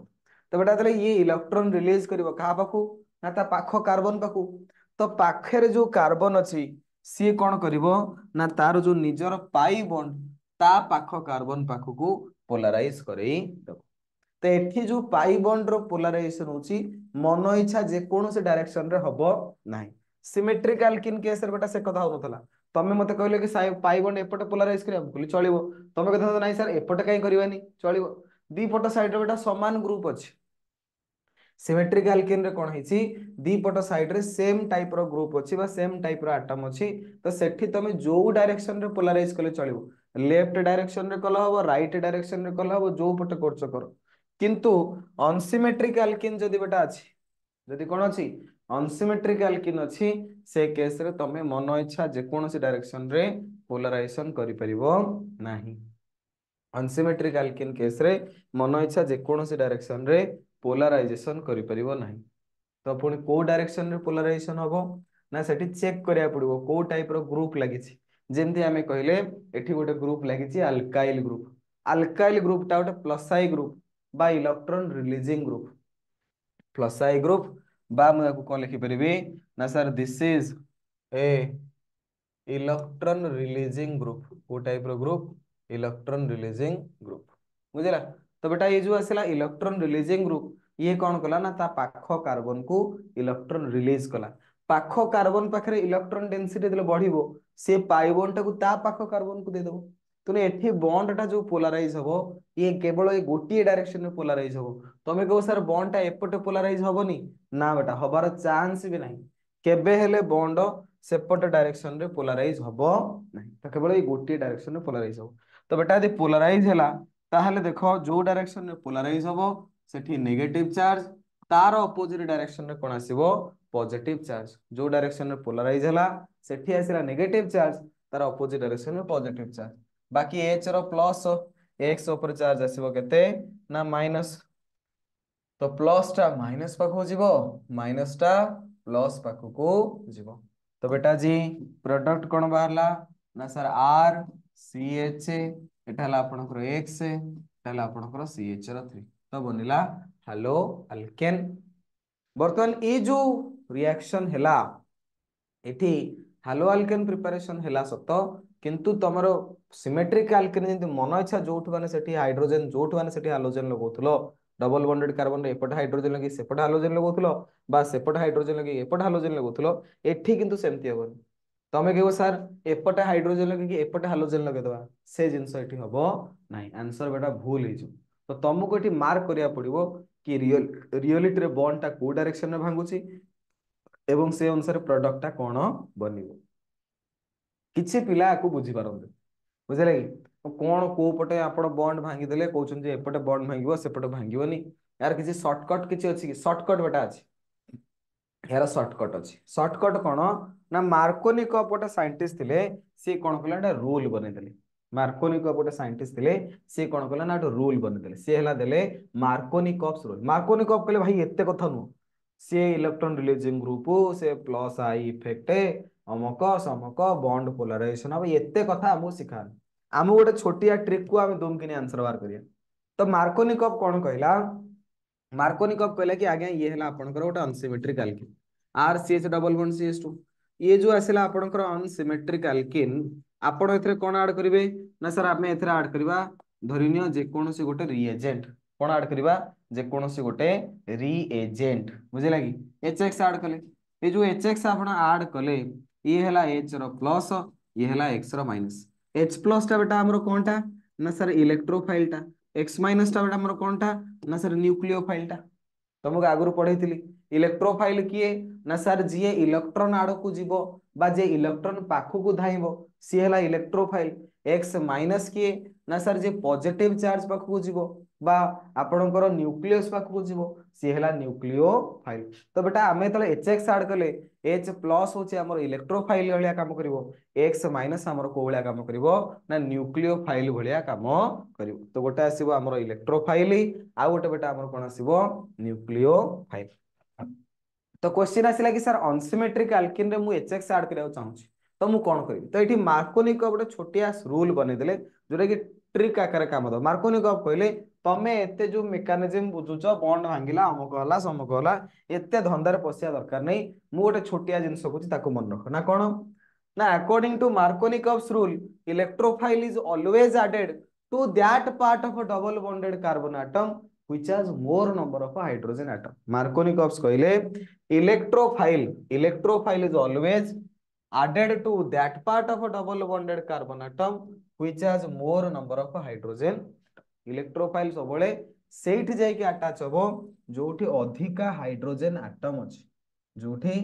तो बेटा तले ये इलेक्ट्रॉन रिलीज करिवो कहा पाखु ना ता पाखो कार्बन पाखु तो पाखरे जो कार्बन अच्छी सी कौन करिवो ना तार जो निजर पाई बॉन्ड ता पाखो कार्बन पाखु पोलराइज करई दो तो एठी जो पाई बॉन्ड रो पोलराइजेशन होची मन इच्छा जे कोनोसे डायरेक्शन रे हबो नाही सिमेट्रिक अल्किन केस रे बेटा से कथा होनथला तमे मते कहले कि पाई बॉन्ड एपटे पोलराइज करिया बोली चलिबो तमे कथा नाही सर एपटे काई करबानी चलिबो दी पट साइड रे बेटा समान ग्रुप अछि सिमेट्रिक अल्किन रे कोन हिची दी पट साइड रे सेम टाइप रो ग्रुप अछि बा सेम टाइप रो एटम अछि तो सेठी तमे जो डायरेक्शन रे पोलराइज कले चलिबो लेफ्ट डायरेक्शन रे कल हबो राइट डायरेक्शन रे कल हबो जो पटे करछ करो किंतु अनसिमेट्रिक अल्किन जदि बेटा अछि जदि कोन अछि अनसिमेट्रिक अल्किन अछि से केस रे तमे मन इच्छा जे कोनोसी डायरेक्शन रे पोलराइजेशन करि परिबो नाही अनसिमेट्रिक अल्किन केस रे मन इच्छा जे कोनोसी डायरेक्शन रे पोलराइजेशन करि परिबो नाही तो पुणी को डायरेक्शन रे पोलराइजेशन हबो ना सेठी चेक करिया पड़िबो को टाइप रो ग्रुप लागिछि जेमति हमें कहले एठी गोटे ग्रुप लागिछि अल्काइल ग्रुप टा गोटे प्लस आई ग्रुप बा इलेक्ट्रॉन रिलीजिंग ग्रुप प्लस आई ग्रुप बा मु याकू कोन लिखि परिबी ना sir this is a electron releasing group को टाइप रो ग्रुप इलेक्ट्रॉन रिलीजिंग ग्रुप बुझला तो बेटा ये जो आसला इलेक्ट्रॉन रिलीजिंग ग्रुप ये कौन कला ना ता पाखो कार्बन को इलेक्ट्रॉन रिलीज कला पाखो कार्बन पाखरे इलेक्ट्रॉन डेंसिटी देले बढ़िबो से पाइबोन टाकू ता पाखो कार्बन को दे देबो तुने एठी बॉन्ड टा जो पोलराइज हबो ये केवल ए गोटी डायरेक्शन में पोलराइज हबो तमे कहू सर बॉन्ड टा एपटे पोलराइज हबोनी ना बेटा हबार चांस भी नहीं केबे हेले बॉन्ड सेपट डायरेक्शन रे पोलराइज हबो नहीं तो केवल ए गोटी डायरेक्शन रे पोलराइज हबो तो बेटा यदि पोलराइज हैला ताहले देखो जो डायरेक्शन रे पोलराइज हबो सेठी नेगेटिव चार्ज तार अपोजिट डायरेक्शन रे कोन आसीबो पॉजिटिव चार्ज जो डायरेक्शन रे पोलराइज हैला सेठी आसीला नेगेटिव चार्ज तार अपोजिट डायरेक्शन रे पॉजिटिव चार्ज बाकी एच रो प्लस एक्स ऊपर चार्ज आसीबो केते ना माइनस तो प्लस टा माइनस पाखु जीवो माइनस टा प्लस पाखु को जीवो तो बेटा जी प्रोडक्ट कोन बाहरला ना सर आर सी एच एटा हला आपनकर एक्स एटा हला आपनकर सी एच रो 3 तो बनिला हेलो अल्केन बर्तमान ए जो रिएक्शन हैला एठी हालो अल्केन प्रिपरेशन हैला सत किंतु तमरो सिमेट्रिक अल्केन जंती मन इच्छा जोठ माने सेठी हाइड्रोजन जोठ माने सेठी हालोजन लगौथलो डबल बॉन्डेड कार्बन रे एपट हाइड्रोजन लगी सेपट हालोजन लगौथलो बा सेपट हाइड्रोजन लगी एपट हालोजन लगौथलो एठी किंतु सेमती हेबन तमे कहबो सर एपट हाइड्रोजन लगी कि एपट हालोजन लगे दवा से जिंस एठी हबो नाही आंसर बेटा भूल हे तो तुमको एठी मार्क करिया पड़िबो कि रियलिटी रे बॉन्ड टा को डायरेक्शन में भांगुची एवं से अनुसार प्रोडक्ट टा कोन बनिबो किछि पिला को बुझी पारंते बुझले कि कोन को पटे आपण बॉन्ड भांगी देले कहउछन जे एपटे बॉन्ड भांगिबो सेपटे भांगिबोनी यार किसी शॉर्टकट किसी अच्छी कि शॉर्टकट बेटा अच्छी यार शॉर्टकट अच्छी शॉर्टकट कौन ना मार्कोनिकॉप गोटे साइंटिस्ट थे सी कौन कला ना रूल बनईदे मार्कोनिकॉप गोटे साइंटिस्ट थे सी कौन कला ना रूल बनईदे सी है देले मार्कोनिकॉप्स रूल मार्कोनिकॉप कहले भाई एते कथा नु सी इलेक्ट्रॉन रिलीजिंग ग्रुप से प्लस आई इफेक्ट अमक समक बॉन्ड पोलराइजेशन अब एते कथा हमको सिखा आम गोटे छोटिया ट्रिक को आम दुम किनी आंसर बाहर करिया तो मार्कोनिकॉप कौन कहला मार्कोनिकॉप कहला कि आज्ञा ये है आपनकर गोटे unsymmetric alkene R C H double bond C H two ये जो आसला आपनकर अनसिमेट्रिक एल्कीन आपण एथरे कोन ऐड करिवे ना सर आमे एथरे ऐड करबा धरिनियो जे कोनोसी गोटे रिएजेंट कोन ऐड करबा जे कोनोसी गोटे रिएजेंट बुझिला कि एचएक्स ऐड कले ये जो एचएक्स आपण ऐड कले ये हला एच रो प्लस ये हला x rho minus H plus टा बेटा हमरो कोनटा ना सर इलेक्ट्रोफाइल टा एक्स माइनस टा बेटा हमरो कोनटा ना सर न्यूक्लियोफाइल टा तुमको आगु पढ़ी इलेक्ट्रोफाइल किए ना सर जी इलेक्ट्रॉन आड़ को जीव बा जे इलेक्ट्रॉन पाखक धाइब सी है इलेक्ट्रोफाइल एक्स माइनस किए ना सर जे पॉजिटिव चार्ज पाखक जीव बा आपणकर न्यूक्लियस पाखक जीव सी है न्यूक्लियोफाइल तो बेटा आम जो एच एक्स आड कले एच प्लस हूँ आम इलेक्ट्रोफाइल भाया काम कर एक्स माइनस आम कौ भाया काम कर ना न्यूक्लियोफाइल भाया काम कर तो गोटे आसो आम इलेक्ट्रोफाइल आउ गोटे बेटा आम कौन आसो न्यूक्लियोफाइल तो क्वेश्चन आसिला कि सर अनसिमेट्रिक एल्कीन रे मु एचएक्स ऐड करिया चाहूची तो मु कोन करिवि तो एठी मार्कोनिकॉप गोटे छोटिया रूल बनै देले जोटा कि ट्रिक आकार काम दो मार्कोनिकॉप कहले तमे एते जो मेकानिज्म बुझुछ बॉन्ड भांगिला अमुक हला समक हला एते धंदारे पसिया दरकार नै मु गोटे छोटिया जिंस कहूची ताको मन रख ना कोन ना according to Markovnikov's rule electrophile is always added to that part of a double bonded carbon atom which has more number of hydrogen atom markovnikovs कहले electrophile is always added to that part of a double bonded carbon atom which has more number of hydrogen electrophile सबले सेठी जाई के attach होबो जोठी अधिका hydrogen atom अछि जोठी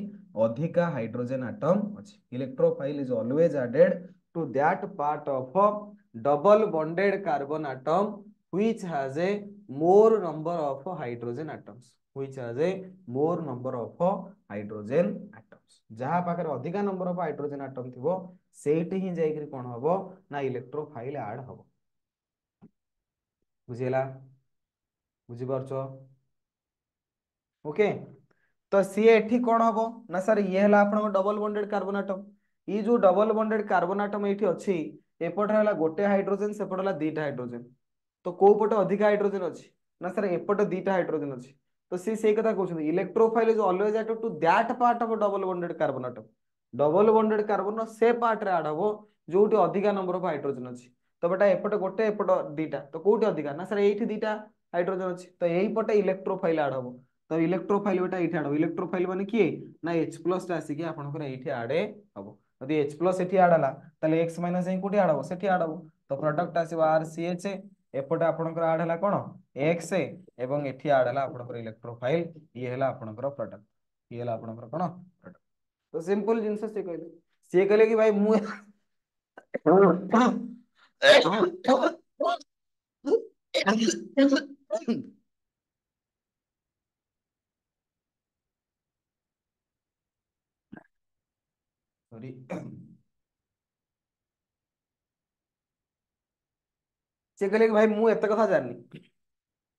अधिका hydrogen atom अछि electrophile is always added to that part of a double bonded carbon atom which has a more number of hydrogen atoms which has a more number of hydrogen atoms जहाँ पाखे अधिका number of hydrogen atom थिबो सेठी ही जाई कोन हबो ना electrophile add हबो बुझिला बुझि पारछो okay तो सी एठी कोन हबो ना सर ये हला आपन डबल बॉन्डेड कार्बन एटम ये जो डबल बॉन्डेड कार्बन एटम एठी अछि एपट हला गोटे हाइड्रोजन सेपट हला दीटा हाइड्रोजन तो को पटे अधिक हाइड्रोजन अछि ना सर एपटे दीटा हाइड्रोजन अछि तो सी से कथा कहउछन electrophile is always added to that part of double bonded carbon atom double bonded carbon से पार्ट रे ऐड हबो जोटी अधिका नंबर ऑफ हाइड्रोजन अछि तो बेटा एपटे गोटे एपटे दीटा तो कोठी अधिका ना सर एठी दीटा हाइड्रोजन अछि तो एही पटे इलेक्ट्रोफाइल ऐड हबो तो इलेक्ट्रोफाइल बेटा एठी ऐड हबो इलेक्ट्रोफाइल माने किए ना H प्लस टा आसी कि आपनकर एठी ऐड हबो यदि H प्लस एठी ऐड हला ताले X माइनस एही कोठी ऐड हबो सेठी ऐड हबो तो प्रोडक्ट आसीबो RCH एपटे आपनकर ऐड हला कोन X एवं एठी ऐड हला आपनकर इलेक्ट्रोफाइल ये हला आपनकर प्रोडक्ट ये हला आपनकर कोन प्रोडक्ट तो सिंपल जिंस से कहले कि भाई मु सॉरी से कहले कि भाई मु एते कथा जाननी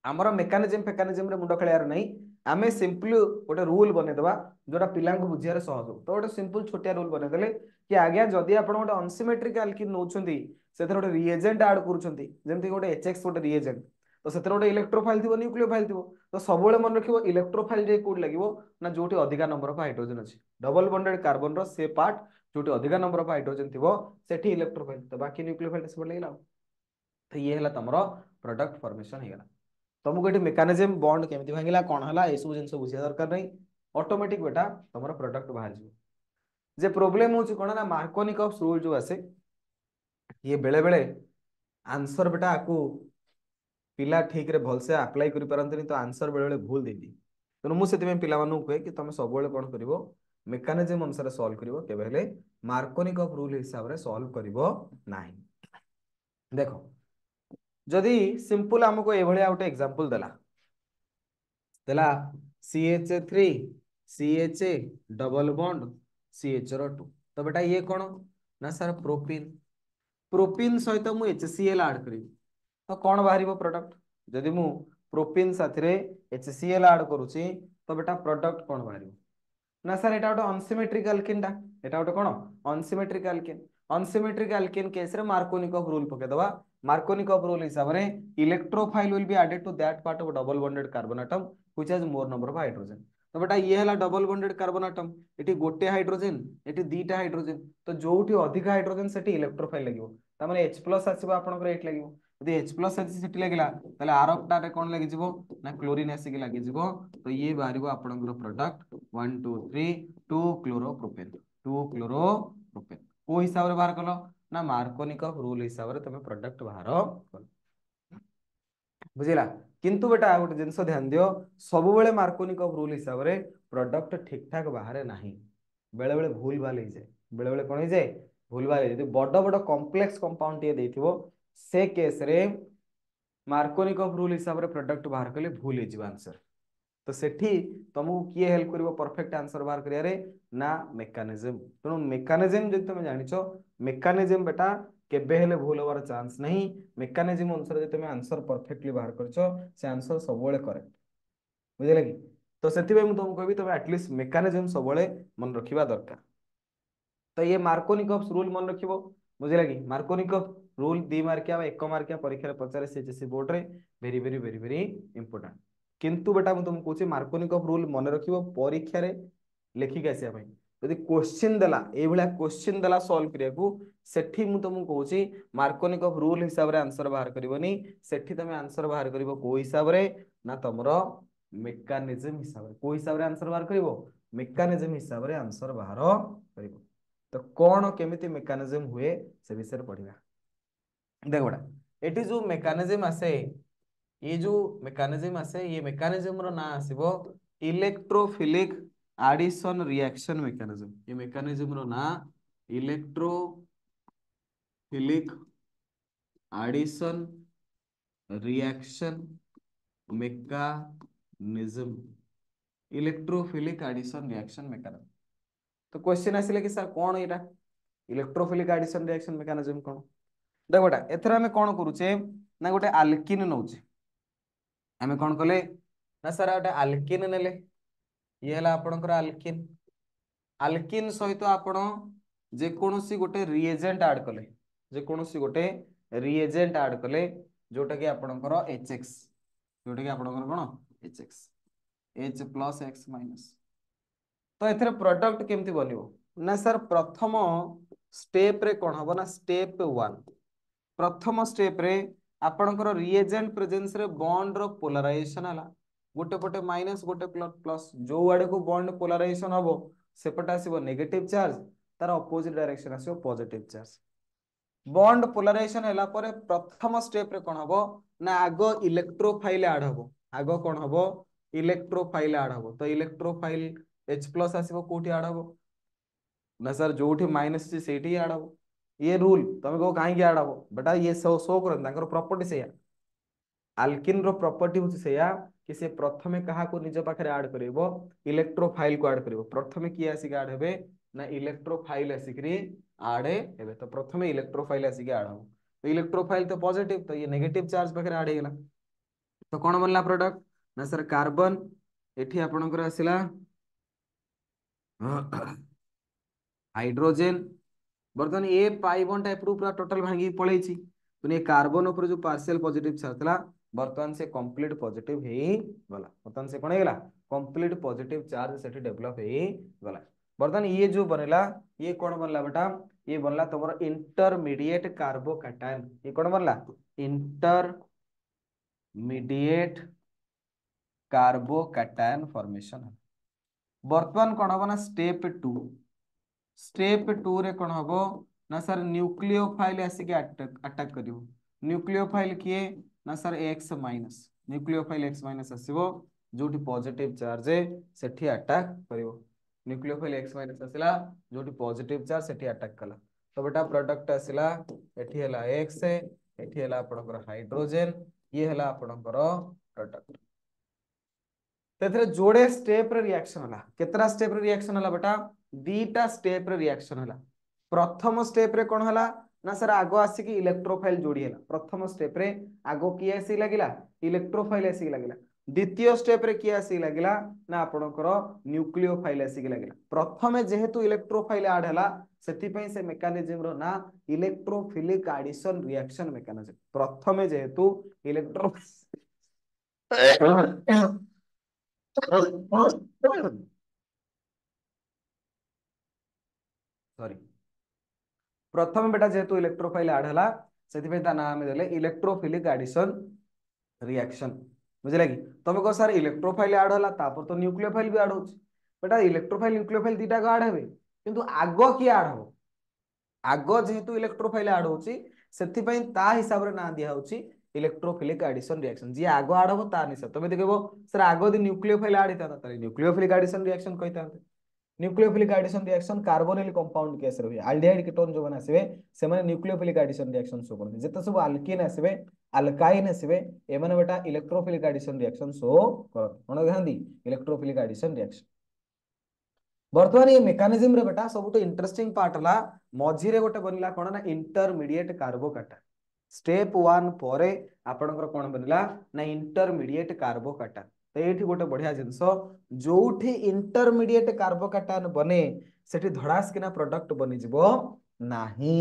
आमर मेकानिजम फेकानिजम रे मुंड खेलार नहीं आमे सिंपली गोटे रूल बने देबा जोटा पिला को बुझियार सहज हो तो गोटे सिंपल छोटिया रूल बने देले कि आज्ञा जदि आपण गोटे अनसिमेट्रिक एल्कीन नउछंती सेथर गोटे रिएजेंट ऐड करूछंती जेमति गोटे एचएक्स गोटे रिएजेंट तो सेथर गोटे इलेक्ट्रोफाइल थिबो न्यूक्लियोफाइल थिबो तो सबले मन रखिबो इलेक्ट्रोफाइल जे कोड लागिवो ना जोटी अधिका नंबर ऑफ हाइड्रोजन अछि डबल बॉन्डेड कार्बन रो से पार्ट जोटी अधिका नंबर ऑफ हाइड्रोजन थिबो सेठी इलेक्ट्रोफाइल तो बाकी न्यूक्लियोफाइल से लागला तो ये हला तमरो प्रोडक्ट फॉर्मेशन हेगला तुमको ये मेकानिज्म बॉन्ड केमती भांगिला कौन हला ए सब जिंस बुझिया दरकार नहीं ऑटोमेटिक बेटा तुम प्रोडक्ट बाहर जीव जे प्रोब्लेम होची कोन ना मार्कोनिकॉप्स रूल जो आसे ये बेले बेले आंसर बेटा आकु पिला ठीक रे भल से अप्लाई करि परंतनी तो आंसर बेले बेले भूल देदी तेणु मु सेति में पिला मानु कहे कि तुम सब बेले कोन करिवो मेकानिज्म अनुसार सॉल्व करिवो केबे हेले मार्कोनिकॉप रूल हिसाब रे सॉल्व करिवो नाही देखो जदि सिंपल हमको ए भलिया गोटे एग्जांपल देला देला CH3 CH double bond CH2 तो बेटा ये कौन ना सर प्रोपिन प्रोपिन सहित मु HCl ऐड करी तो कौन बाहर प्रोडक्ट जदि मु प्रोपिन साथी रे HCl ऐड करूची तो बेटा प्रोडक्ट कौन बाहर ना सर एटा गोटे अनसिमेट्रिक अल्किन टा एटा गोटे कोन unsymmetric alkene unsymmetric alkene case रे मार्कोनिकॉफ रूल पके दवा मार्कोनिकॉफ रूल हिसाब रे electrophile will be added to that part of double bonded carbon atom which has more number of hydrogen तो बेटा ये हला डबल बॉन्डेड कार्बन एटम एटी गोटे हाइड्रोजन एटी दीटा हाइड्रोजन तो जोठी अधिक हाइड्रोजन सेठी इलेक्ट्रोफाइल लागिवो त माने H+ आसीबो आपनकर एट लागिवो यदि H+ आसी सेठी लागिला तले आरपटा रे कोन लागि जिवो ना क्लोरीन आसी लागि जिवो तो ये बाहरिबो आपनकर प्रोडक्ट 1 2 3 2 क्लोरोप्रोपेन 2 क्लोरोप्रोपेन को हिसाब रे बाहर कलो ना मार्कोनिकॉफ रूल हिसाब रे तमे प्रोडक्ट बाहर कलो बुझिला किंतु बेटा गोटे जिनस ध्यान दियो सब बेले मार्कोनिकॉफ रूल हिसाब रे प्रोडक्ट ठीक ठाक बाहर नाही बेले बेले भूल भाल हो जाए बेले बेले कोन हो जाए भूल भाल यदि बड़ बड़ कॉम्प्लेक्स कंपाउंड टे देथिबो से केस रे मार्कोनिकॉफ रूल हिसाब रे प्रोडक्ट बाहर कले भूल हो जिवो आंसर तो सेठी तुमको किए हेल्प करिवो परफेक्ट आंसर बाहर करिया रे ना मेकानिज्म तेणु मेकानिज्म जदि तुम जानिछो मेकानिज्म बेटा केबे हेले भूल होबार चांस नहीं मेकानिज्म अनुसार जदि तुम आंसर परफेक्टली बाहर करछो से आंसर सबोले करेक्ट बुझिले कि तो सेति बे मु तुमको कहबी तुम एटलीस्ट मेकानिज्म सबोले मन रखिबा दरकार तो ये मार्कोनिकॉफ रूल मन रखिबो बुझिला कि मार्कोनिकॉफ रूल 2 मार्किया 1 मार्किया परीक्षा रे पचारे सीएचएससी बोर्ड रे very very very very important किंतु बेटा मु तुमको कहूची मार्कोनिकॉफ रूल मन रखिबो परीक्षा रे लेखिक आसिया पई यदि क्वेश्चन देला ए भला क्वेश्चन देला सॉल्व करिया को सेठी मु तुमको कहूची मार्कोनिकॉफ रूल हिसाब रे आंसर बाहर करबोनी सेठी तमे आंसर बाहर करबो को हिसाब रे ना तमरो मेकानिज्म हिसाब रे को हिसाब रे आंसर बाहर करबो मेकानिज्म हिसाब रे आंसर बाहर करबो तो कौन केमिति मेकानिज्म हुए से विषय पढ़िबा देख बड़ा एटी जो मेकानिज्म आसे ये जो मेकानिज्म आसे ये मेकानिज्म रो ना आसीबो इलेक्ट्रोफिलिक एडिशन रिएक्शन मेकानिज्म ये मेकानिज्म रो ना electrophilic addition reaction mechanism electrophilic addition reaction mechanism तो क्वेश्चन आसिले कि सर कौन एटा इलेक्ट्रोफिलिक एडिशन रिएक्शन मेकानिज्म कौन देख बेटा एथरा हमें कौन करूचे ना गोटे आल्किन नौचे हमें कौन कले ना सर गोटे आल्किन नेले ये हला आपनकर आल्किन आल्किन सहित आपण जे कोनोसी गोटे रिएजेंट ऐड कले जे कोनोसी गोटे रिएजेंट ऐड कले जोटा कि आपनकर HX जोटा कि आपनकर कोन HX H+X- तो एथरे प्रोडक्ट केमती बनिवो ना सर प्रथम स्टेप रे कोन हबो ना स्टेप 1 प्रथम स्टेप रे आपनकर रिएजेंट प्रेजेंस रे बॉन्ड रो पोलराइजेशन हला गोटे पटे माइनस गोटे प्लस जो आड़े को बॉन्ड पोलराइजेशन हबो सेपटे आसीबो नेगेटिव चार्ज तार अपोजिट डायरेक्शन आसीबो पॉजिटिव चार्ज बॉन्ड पोलराइजेशन हैला परे प्रथम स्टेप रे कोन हबो ना आगो इलेक्ट्रोफाइल ऐड हबो आगो कोन हबो इलेक्ट्रोफाइल ऐड हबो तो इलेक्ट्रोफाइल H+ आसीबो कोठी ऐड हबो ना सर जोठी माइनस सी सेठी ऐड हबो ये रूल तमे को काहे की ऐड हबो बेटा ये शो करन तांकर प्रॉपर्टी सेया आल्किन रो प्रॉपर्टी होची सेया कि से प्रथमे कहा को निज पाखरे ऐड करिवो इलेक्ट्रोफाइल को ऐड करिवो प्रथमे की आसी ऐड हेबे ना इलेक्ट्रोफाइल आसिकरी ऐड हेबे तो प्रथमे इलेक्ट्रोफाइल आसिक ऐड हबो तो इलेक्ट्रोफाइल तो पॉजिटिव तो ये नेगेटिव चार्ज पाखरे ऐड हेला तो कोन बनला प्रोडक्ट ना सर कार्बन एठी आपनकर आसिला हाइड्रोजन बर्तमान ए पाई बॉन्ड टाइप रू पूरा टोटल भांगी पळेछि तो ये कार्बन ऊपर जो पार्शियल पॉजिटिव चार्ज थला बर्तमान से कंप्लीट पॉजिटिव हे गला बर्तमान से कोन हे गला कंप्लीट पॉजिटिव चार्ज सेठी डेवलप हे गला बर्तमान ये जो बनेला ये कौन बनला बेटा ये बनला तमरो इंटरमीडिएट कार्बोकैटायन ये कौन बनला इंटरमीडिएट कार्बोकैटायन फॉर्मेशन बर्तमान कौन हबो ना स्टेप 2 रे कौन हबो ना सर न्यूक्लियोफाइल आसिक अटैक करिवो न्यूक्लियोफाइल किए ना सर X- न्यूक्लियोफाइल X- आसीबो जोटी पॉजिटिव चार्ज सेठी अटैक करिवो न्यूक्लियोफाइल X- आसिला जोटी पॉजिटिव चार्ज सेठी अटैक कला तो बेटा प्रोडक्ट आसिला एठी हला X एठी हला आपनकर हाइड्रोजन ये हला आपनकर प्रोडक्ट तो जोड़े स्टेप रिएक्शन हला केतरा स्टेप रिएक्शन हला बेटा दीटा स्टेप रिएक्शन हला प्रथम स्टेप रे कोन हला ना सर आगो आसी इलेक्ट्रोफाइल जोड़ी हला प्रथम स्टेप रे आगो किए आसी लागिला इलेक्ट्रोफाइल आसी लागिला द्वितीय स्टेप रे किए आसी लागिला ना आपणकर न्यूक्लियोफाइल आसी लागिला प्रथमे जेहेतु इलेक्ट्रोफाइल ऐड हला सेति पई से मेकानिज्म रो ना इलेक्ट्रोफिलिक एडिशन रिएक्शन मेकानिज्म प्रथमे जेहेतु इलेक्ट्रो सॉरी प्रथम बेटा जेहेतु इलेक्ट्रोफाइल ऐड हला सेति ता नाम देले इलेक्ट्रोफिलिक एडिशन रिएक्शन बुझिला कि तुम कह सर इलेक्ट्रोफाइल ऐड हला तापर तो न्यूक्लियोफाइल भी ऐड होछि बेटा इलेक्ट्रोफाइल न्यूक्लियोफाइल दीटा को ऐड हेबे किंतु आगो की ऐड हो आगो जेहेतु इलेक्ट्रोफाइल ऐड होछि सेति पई ता हिसाब रे ना दिया होछि इलेक्ट्रोफिलिक एडिशन रिएक्शन जी आगो ऐड हो ता निसा तबे देखबो सर आगो दि न्यूक्लियोफाइल ऐड हिता त न्यूक्लियोफिलिक एडिशन रिएक्शन कहितांते nucleophilic addition reaction carbonyl compound case रे एल्डिहाइड कीटोन जो बना आसीबे से माने न्यूक्लियोफिलिक एडिशन रिएक्शन शो करते जेते सब अल्कीन आसीबे अल्काइन आसीबे ए माने बेटा इलेक्ट्रोफिलिक एडिशन रिएक्शन शो करते कोन गहंदी इलेक्ट्रोफिलिक एडिशन रिएक्शन बर्तमान ये मेकानिज्म रे बेटा सबुठ इंटरेस्टिंग पार्ट हला मझी रे गोटे बनला कोन ना इंटरमीडिएट कार्बोकाटा स्टेप 1 परे आपनकर कोन बनला ना इंटरमीडिएट कार्बोकाटा तो ये गोटे बढ़िया जिनस जोठी इंटरमीडिएट कार्बोकाटान बने सेठी धड़ास किना प्रोडक्ट बनी जिवो नाही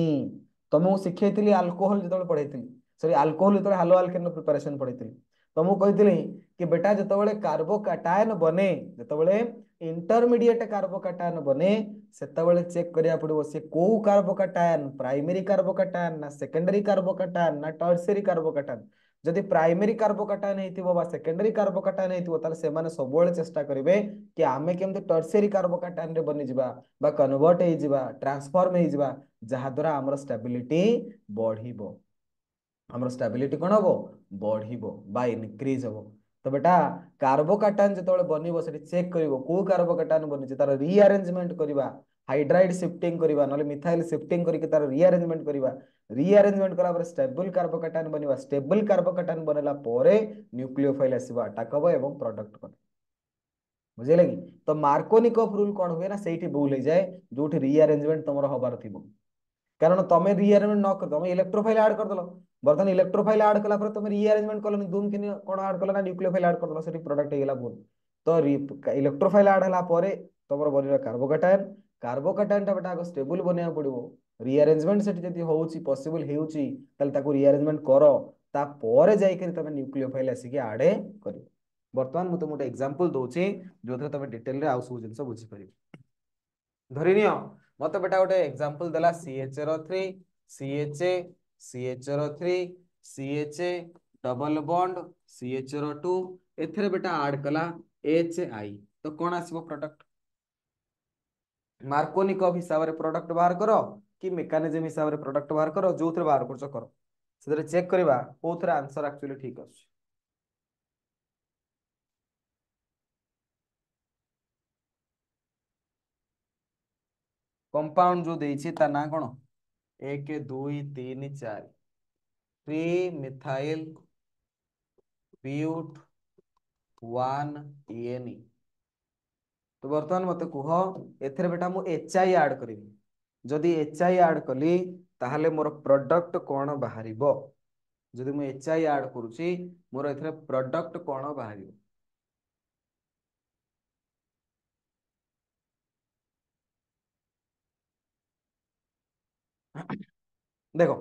तुमको शिखेइतिली अल्कोहल जतबे पढैतिली सॉरी अल्कोहल जतबे हालो अल्केन प्रिपरेशन पढैतिली तुमको कहितिली कि बेटा जतबे कार्बोकाटायन बने जतबे इंटरमीडिएट कार्बोकाटायन बने सेतबे चेक करिया पड़िबो से को कार्बोकाटायन प्राइमरी कार्बोकाटायन ना सेकेंडरी कार्बोकाटायन ना टर्शियरी कार्बोकाटायन जदि प्राइमरी कार्बोकाटायन हेतिबो बा सेकेंडरी कार्बोकाटायन हेतिबो ताले से माने सबोले चेष्टा करिवे कि आमे केमते टर्शियरी कार्बोकाटायन रे बनि जिबा बा कन्वर्ट हे जिबा ट्रांसफॉर्म हे जिबा जहा द्वारा हमर स्टेबिलिटी बढ़िबो हमर स्टेबिलिटी कोन हबो बढ़िबो बा इनक्रीज हबो तो बेटा कार्बोकाटायन जतबे बनिबो सेठी चेक करिवो को कार्बोकाटायन बनिছে तार रीअरेंजमेंट करिबा हाइड्राइड शिफ्टिंग करिबा नले मिथाइल शिफ्टिंग करिके तार रीअरेंजमेंट करिबा रीअरेंजमेंट कला पर स्टेबल कार्बोकाटायन बनिबा स्टेबल कार्बोकाटायन बनला परे न्यूक्लियोफाइल आसीबा अटैक हबो एवं प्रोडक्ट बन बुझिले कि तो मार्कोनिकॉफ रूल कोन हुए ना सेठी भूल हे जाए जोठी रीअरेंजमेंट तमरो हबार थिबो कारण तुम रीअरेंजमेंट न कर तुम इलेक्ट्रोफाइल ऐड कर दलो बर्तन इलेक्ट्रोफाइल ऐड कला पर तुम रीअरेंजमेंट कलनी धूम किनी कोन ऐड कला ना न्यूक्लियोफाइल ऐड कर दलो सेठी प्रोडक्ट हेला भूल तो इलेक्ट्रोफाइल ऐड हला परे तमरो बनिरा कार्बोकाटायन कार्बोकाटायन टा बेटा स्टेबल बनिया पड़िबो रीअरेंजमेंट सेठी जदी होउची पॉसिबल हेउची तले ताको रीअरेंजमेंट करो ता परे जाई करी तुम न्यूक्लियोफाइल आसी के ऐड करियो बर्तमान मु तुमको एग्जांपल दोची जोथे तुम डिटेल रे आउ सब जिंस बुझी परिबो धरि नियो मत बेटा गोटे एग्जांपल देला CHO3 CHA CHO3 CHA double bond CHO2 एथरे बेटा ऐड कला HI तो कोन आसीबो प्रोडक्ट मार्कोनिकॉफ हिसाब रे प्रोडक्ट बाहर करो कि मेकानिज्म हिसाब रे प्रोडक्ट बाहर करो जोथरे बाहर करछो करो सेतरे चेक करबा कोथरे आंसर एक्चुअली ठीक अछि कंपाउंड जो देछि ता ना कोन 1 2 3 4 3 मिथाइल ब्यूट 1 ENE तो बर्तमान मते कुह एथरे बेटा मु HI ऐड करिवि जदि HI ऐड कली ताहले मोर प्रोडक्ट कोन बाहरिबो जदि मु HI ऐड करूची मोर एथरे प्रोडक्ट कोन बाहरिबो देखो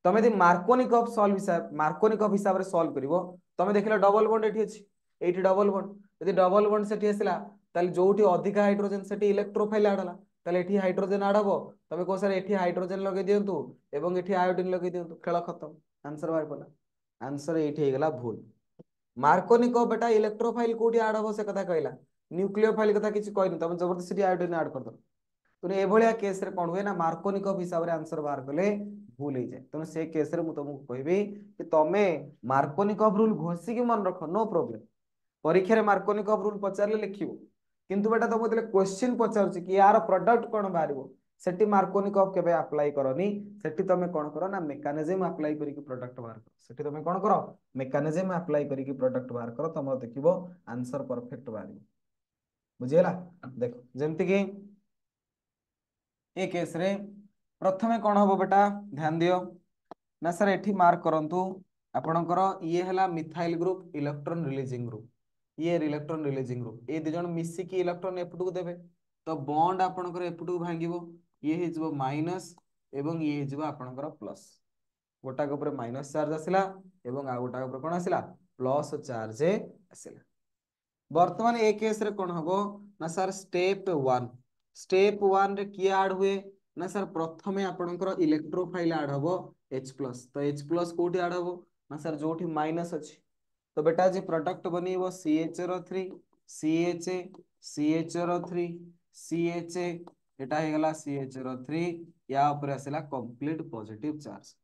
तमे यदि मार्कोनिकॉफ हिसाब रे सॉल्व करिवो तमे देखिला डबल बॉन्ड एठी अछि एठी डबल बॉन्ड यदि डबल बॉन्ड सेठी आसिला ताले जोठी अधिक हाइड्रोजन सेठी इलेक्ट्रोफाइल ऐड हला ताले एठी हाइड्रोजन ऐड हबो तमे को सर एठी हाइड्रोजन लगे दियंतु एवं एठी आयोडीन लगे दियंतु खेल खत्म आंसर बाहर पला आंसर एठी हे गेला भूल मार्कोनिकॉफ बेटा इलेक्ट्रोफाइल कोठी ऐड हबो से कथा कहला न्यूक्लियोफाइल कथा किछि कहनी तमे जबरदस्ती सेठी आयोडीन ऐड कर दो तो एभलिया केस रे कोन हुए ना मार्कोनिकॉफ हिसाब रे आंसर बाहर कले भूल हो जाए तेणु से केस रे मु तुमको कहबी कि तमे मार्कोनिकॉफ रूल घोषी की मन रख नो प्रॉब्लम परीक्षा रे मार्कोनिकॉफ रूल पचारले लिखिबो किंतु बेटा तुमको देले क्वेश्चन पचारुची कि यार प्रोडक्ट कोन बाहरिबो सेठी मार्कोनिकॉफ केबे अप्लाई करनी सेठी तमे कोन करो ना मेकानिज्म अप्लाई करिक प्रोडक्ट बाहर करो सेठी तमे कोन करो मेकानिज्म अप्लाई करिक प्रोडक्ट बाहर करो तम देखिबो आंसर परफेक्ट बाहर बुझियला देखो जेमति कि ए केस रे प्रथमे कोन होबो बेटा ध्यान दियो ना सर एठी मार्क करंतु आपणकर ये हला methyl group electron releasing group ये इलेक्ट्रॉन रिलीजिंग ग्रुप ए दि जण मिसी की इलेक्ट्रॉन एपटू देबे तो बॉन्ड आपणकर एपटू भांगिबो ये हिजबो माइनस एवं ये हिजबो आपणकर प्लस गोटाक ऊपर माइनस चार्ज आसिला एवं आ गोटाक ऊपर कोन आसिला प्लस चार्ज आसिला वर्तमान ए केस रे कोन हबो ना सर स्टेप 1 रे की ऐड हुए ना सर प्रथमे आपणकर इलेक्ट्रोफाइल ऐड हबो H+ तो H+ कोठी ऐड हबो ना सर जोठी माइनस अछि तो बेटा जे product बनीबो CH3 CH CH3 CH एटा हे गला CH3 या ऊपर आसिला कंप्लीट पॉजिटिव चार्ज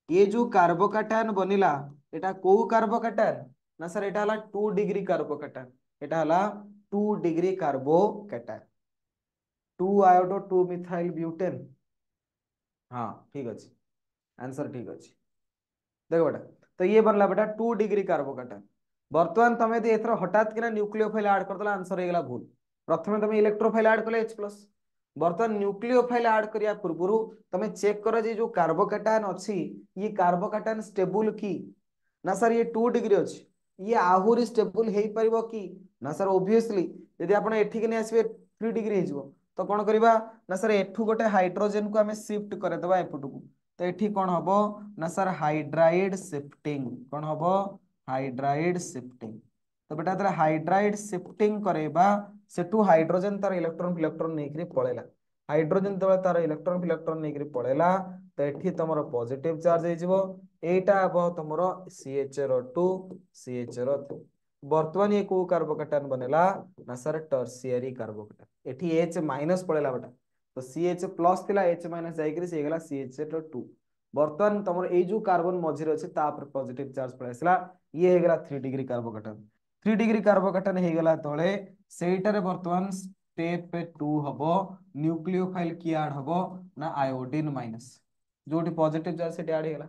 ये जो कार्बोकैटायन बनिला एटा को कार्बोकैटायन ना सर एटा हला 2 डिग्री कार्बोकैटायन एटा हला 2 degree carbocation 2 iodo 2 methyl butane हाँ ठीक अछि आंसर ठीक अछि देखो बेटा तो ये बनला बेटा 2 डिग्री कार्बोकैटायन वर्तमान तमे यदि एथरो हठात किना न्यूक्लियोफाइल ऐड कर दला आंसर हेगला भूल प्रथमे तमे इलेक्ट्रोफाइल ऐड करले H+ वर्तमान न्यूक्लियोफाइल ऐड करिया पूर्वरु तमे चेक करो जे जो कार्बोकैटायन अछि ये कार्बोकैटायन स्टेबल की ना सर ये 2 डिग्री अछि ये आहुरी स्टेबल हेई परिबो की ना सर ऑब्वियसली यदि आपण एठी के नै आसीबे 3 डिग्री हेजिवो तो कोन करिबा ना सर एठू गोटे हाइड्रोजन को हमें शिफ्ट करे दबा एपटू तो एठी कौन हबो ना सर हाइड्राइड शिफ्टिंग कौन हबो हाइड्राइड शिफ्टिंग तो बेटा तरा हाइड्राइड शिफ्टिंग करेबा सेटू हाइड्रोजन तार इलेक्ट्रॉन नेकरी पळेला हाइड्रोजन तबे तार इलेक्ट्रॉन नेकरी पळेला तो एठी तमरो पॉजिटिव चार्ज हे जिवो एटा हबो तमरो CH2 CH3 वर्तमान ये को कार्बोकैटायन बनेला ना सर टर्शियरी कार्बोकैटायन एठी H- पळेला बेटा तो CH+ थिला H- जाईकरी से गेला CH2 वर्तमान तमर ए जो कार्बन मझिरे अछि ता पर पॉजिटिव चार्ज पळेसला ये हे गेला 3 डिग्री कार्बोकैटायन 3 डिग्री कार्बोकैटायन हे गेला तळे सेइटारे वर्तमान स्टेप 2 हबो न्यूक्लियोफाइल की ऐड हबो ना आयोडीन माइनस जोटी पॉजिटिव चार्ज से ऐड हे गेला